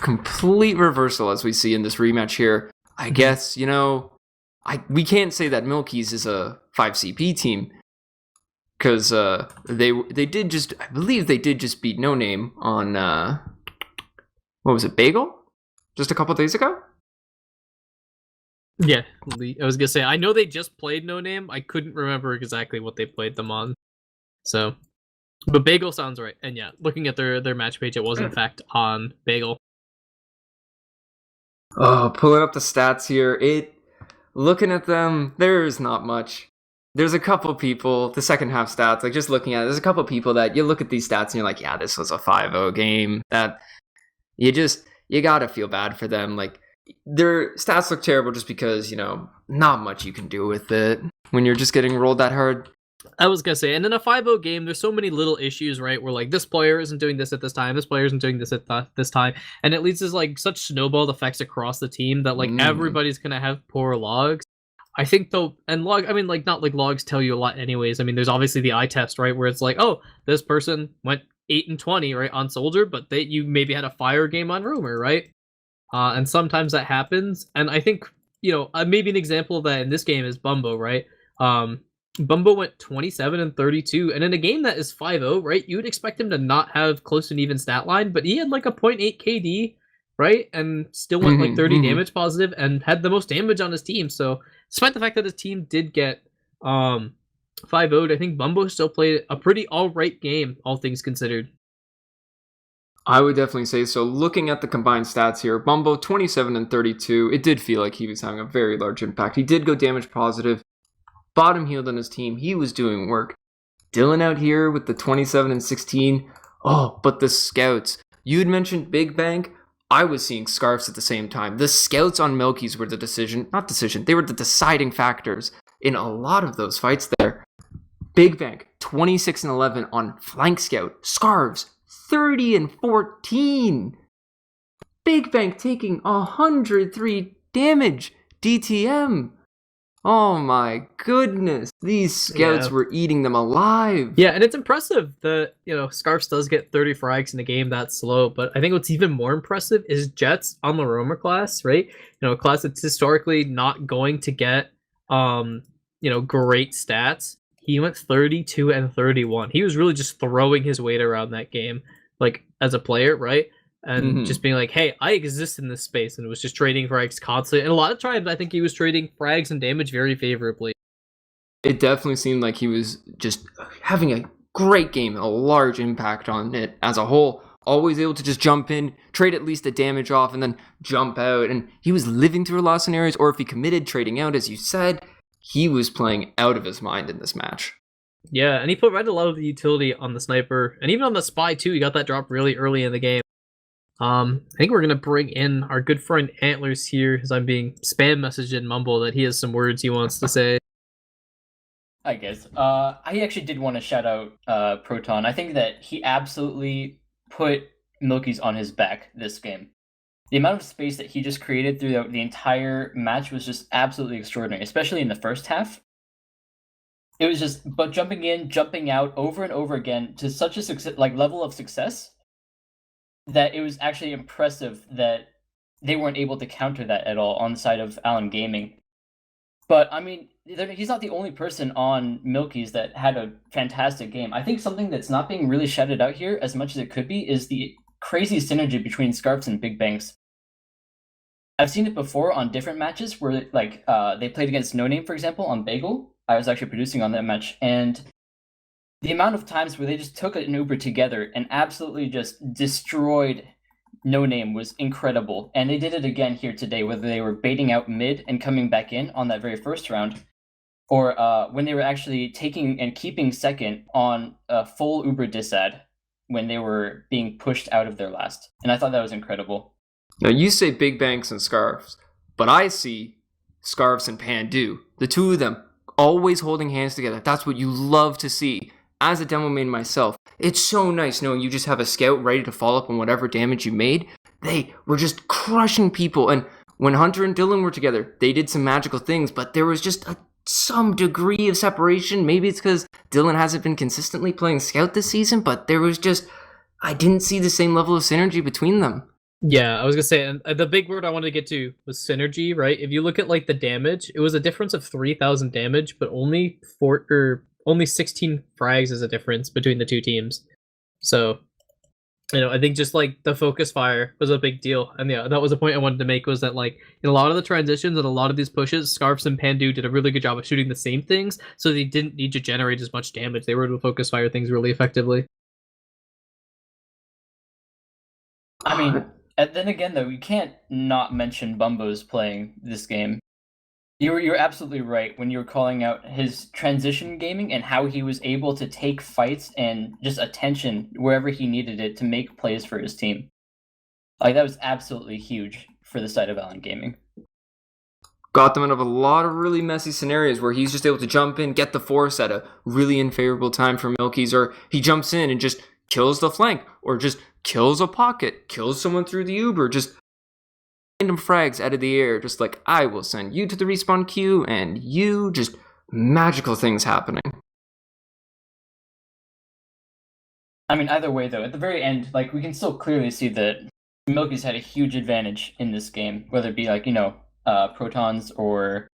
complete reversal as we see in this rematch here. I guess, we can't say that MILKIES is a 5CP team because they did just, I believe they did just beat No Name on, what was it, Bagel? Just a couple days ago? Yeah, I was gonna say, I know they just played No Name. I couldn't remember exactly what they played them on. So, but Bagel sounds right. And yeah, looking at their match page, it was in fact on Bagel. Oh, pulling up the stats here. Looking at them, there's not much. There's a couple people, the second half stats, like just looking at it, there's a couple people that you look at these stats and you're like, yeah, this was a 5-0 game. That you gotta feel bad for them. Like, their stats look terrible just because, not much you can do with it when you're just getting rolled that hard. I was gonna say, and in a 5-0 game, there's so many little issues, right? Where like this player isn't doing this at this time, this player isn't doing this at this time, and it leads to like such snowballed effects across the team that like everybody's gonna have poor logs. I think though, and not like logs tell you a lot anyways. I mean, there's obviously the eye test, right? Where it's like, oh, this person went 8-20, right, on Soldier, but you maybe had a fire game on Rumor, right? And sometimes that happens. And I think, maybe an example of that in this game is Bumbo, right? Bumbo went 27-32, and in a game that is 5-0, right, you would expect him to not have close to an even stat line, but he had like a 0.8 KD, right, and still went like 30 damage positive and had the most damage on his team. So despite the fact that his team did get 5-0'd, I think Bumbo still played a pretty alright game, all things considered. I would definitely say so. Looking at the combined stats here, Bumbo 27-32, it did feel like he was having a very large impact. He did go damage positive. Bottom healed on his team. He was doing work. Dylan out here with the 27-16. Oh, but the scouts. You had mentioned Big Bank. I was seeing scarves at the same time. The scouts on MILKIES were they were the deciding factors in a lot of those fights there. Big Bank, 26-11 on flank scout. Scarves, 30-14. Big Bank taking 103 damage. DTM. Oh my goodness. These scouts were eating them alive. Yeah, and it's impressive that, Scarfs does get 30 frags in a game that slow, but I think what's even more impressive is Jets on the Roma class, right? A class that's historically not going to get, great stats. He went 32-31. He was really just throwing his weight around that game, like, as a player, right? And just being like, hey, I exist in this space, and it was just trading frags constantly. And a lot of times, I think he was trading frags and damage very favorably. It definitely seemed like he was just having a great game, a large impact on it as a whole. Always able to just jump in, trade at least the damage off, and then jump out. And he was living through a lot of scenarios, or if he committed trading out, as you said, he was playing out of his mind in this match. Yeah, and he put right a lot of the utility on the sniper, and even on the spy too. He got that drop really early in the game. I think we're gonna bring in our good friend Antlers here, as I'm being spam messaged in Mumble that he has some words he wants to say. Hi guys. I actually did want to shout out Proton. I think that he absolutely put MILKIES on his back this game. The amount of space that he just created throughout the entire match was just absolutely extraordinary, especially in the first half. It was just jumping in, jumping out over and over again to such a level of success that it was actually impressive that they weren't able to counter that at all on the side of Allen Gaming. But, I mean, he's not the only person on MILKIES that had a fantastic game. I think something that's not being really shouted out here as much as it could be is the crazy synergy between Scarfs and Big Banks. I've seen it before on different matches where, they played against No Name, for example, on Bagel. I was actually producing on that match, and the amount of times where they just took an Uber together and absolutely just destroyed No Name was incredible. And they did it again here today, whether they were baiting out mid and coming back in on that very first round, or when they were actually taking and keeping second on a full Uber disad when they were being pushed out of their last. And I thought that was incredible. Now you say Big Banks and Scarves, but I see Scarves and Pandu. The two of them always holding hands together. That's what you love to see. As a demo main myself, it's so nice knowing you just have a scout ready to follow up on whatever damage you made. They were just crushing people. And when Hunter and Dylan were together, they did some magical things, but there was just some degree of separation. Maybe it's because Dylan hasn't been consistently playing scout this season, but there was just, I didn't see the same level of synergy between them. Yeah, I was gonna say, and the big word I wanted to get to was synergy, right? If you look at like the damage, it was a difference of 3,000 damage, but only 16 frags is a difference between the two teams. So, I think just like the focus fire was a big deal, and yeah, that was a point I wanted to make, was that like in a lot of the transitions and a lot of these pushes, Scarfs and Pandu did a really good job of shooting the same things, so they didn't need to generate as much damage. They were able to focus fire things really effectively. I mean, and then again, though, you can't not mention Bumbo's playing this game. You're absolutely right when you were calling out his transition gaming and how he was able to take fights and just attention wherever he needed it to make plays for his team. Like, that was absolutely huge for the side of Allen Gaming. Got them out of a lot of really messy scenarios where he's just able to jump in, get the force at a really unfavorable time for Milkies, or he jumps in and just kills the flank, or just kills a pocket, kills someone through the Uber, just random frags out of the air, just like, I will send you to the respawn queue, and you, just magical things happening. I mean, either way, though, at the very end, like, we can still clearly see that Milky's had a huge advantage in this game, whether it be, like, Protons or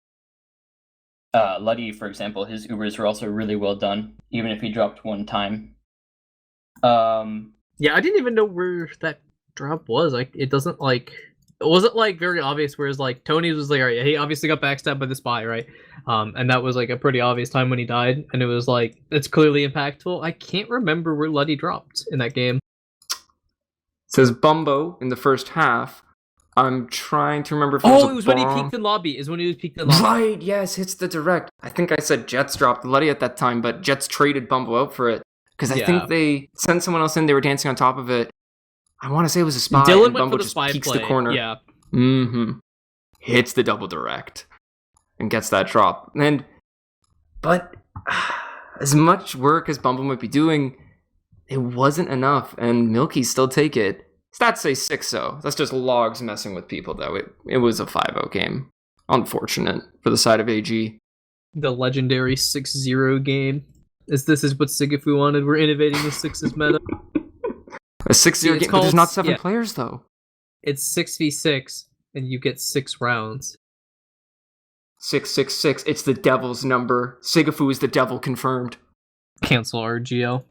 Luddy, for example. His Ubers were also really well done, even if he dropped one time. Yeah, I didn't even know where that drop was. Like, it wasn't like very obvious. Whereas like Tony's was like, all right, he obviously got backstabbed by the spy, right? And that was like a pretty obvious time when he died, and it was like it's clearly impactful. I can't remember where Luddy dropped in that game. It says Bumbo in the first half. I'm trying to remember if it was a when he peeked in lobby. Right, yes, hits the direct. I think I said Jets dropped Luddy at that time, but Jets traded Bumbo out for it. Because I think they sent someone else in, they were dancing on top of it. I want to say it was a spy, Dylan and went Bumbo for the just spy peeks play. the corner. Yeah. Hits the double direct. And gets that drop. But as much work as Bumbo might be doing, it wasn't enough, and Milkies still take it. Stats say 6-0. That's just logs messing with people, though. It was a 5-0 game. Unfortunate for the side of AG. The legendary 6-0 game. This is what Sigifu wanted. We're innovating the sixes meta. A 6-0 game, but there's not 7 players, though. It's 6v6, and you get 6 rounds. 666. It's the devil's number. Sigifu is the devil confirmed. Cancel RGL.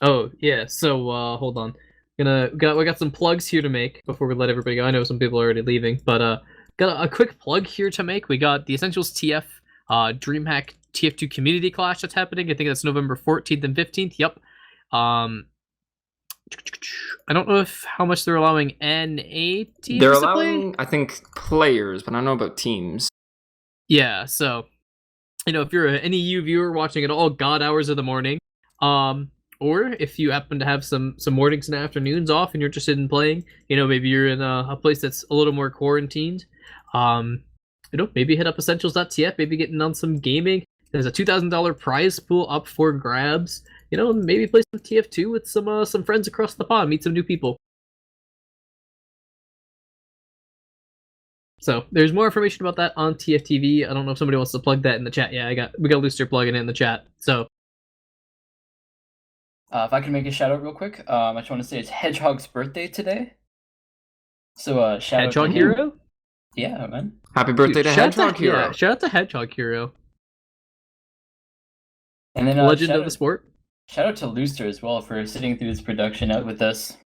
Oh, yeah, so, hold on. We got some plugs here to make before we let everybody go. I know some people are already leaving, but, got a quick plug here to make. We got the Essentials TF, DreamHack TF2 Community Clash that's happening. I think that's November 14th and 15th. Yep. I don't know how much they're allowing NA teams They're to allowing, play. I think, players, but I don't know about teams. Yeah, so, if you're an NEU viewer watching at all god hours of the morning, or if you happen to have some mornings and afternoons off and you're interested in playing, maybe you're in a place that's a little more quarantined, maybe hit up essentials.tf, maybe getting on some gaming. There's a $2,000 prize pool up for grabs. Maybe play some TF2 with some friends across the pond, meet some new people. So there's more information about that on TFTV. I don't know if somebody wants to plug that in the chat. Yeah, we got Looster plugging it in the chat. So if I can make a shout out real quick, I just want to say it's Hedgehog's birthday today. So shout Hedgehog out to Hero? him. Yeah, man. Happy birthday to Hedgehog Hero. Yeah, shout out to Hedgehog Hero. And then legend of the sport. Shout out to Looster as well for sitting through this production out with us.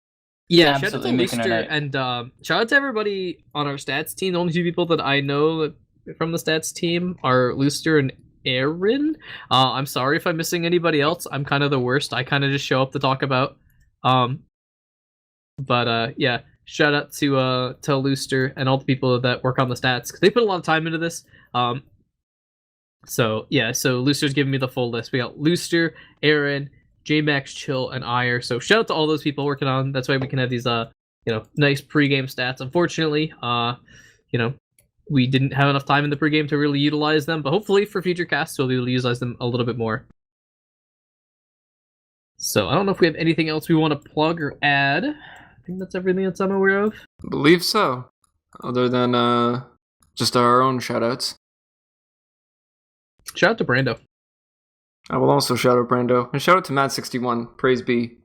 Yeah, shout out to Looster, and shout out to everybody on our stats team. The only 2 people that I know from the stats team are Looster and Aaron. I'm sorry if I'm missing anybody else. I'm kind of the worst. I kind of just show up to talk about. But yeah, shout out to Looster and all the people that work on the stats, because they put a lot of time into this. So yeah, so Looster's giving me the full list. We got Looster, Aaron, J-Max, Chill, and Ire. So shout out to all those people working on. That's why we can have these nice pregame stats. Unfortunately, we didn't have enough time in the pregame to really utilize them, but hopefully for future casts we'll be able to utilize them a little bit more. So I don't know if we have anything else we want to plug or add. I think that's everything that I'm aware of. I believe so. Other than just our own shoutouts. Shout out to Brando. I will also shout out Brando. And shout out to Matt61. Praise be.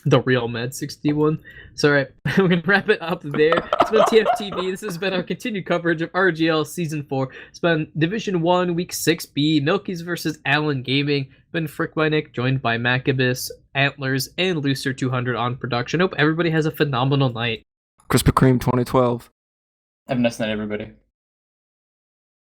The real Med 61. So, alright, we're going to wrap it up there. It's been TFTV. This has been our continued coverage of RGL Season 4. It's been Division 1, Week 6B, Milkies versus Allen Gaming. Been FrickMyNick, joined by Makkabeus, Antlers, and Looser 200 on production. Hope everybody has a phenomenal night. Krispy Kreme 2012. Have a nice night, everybody.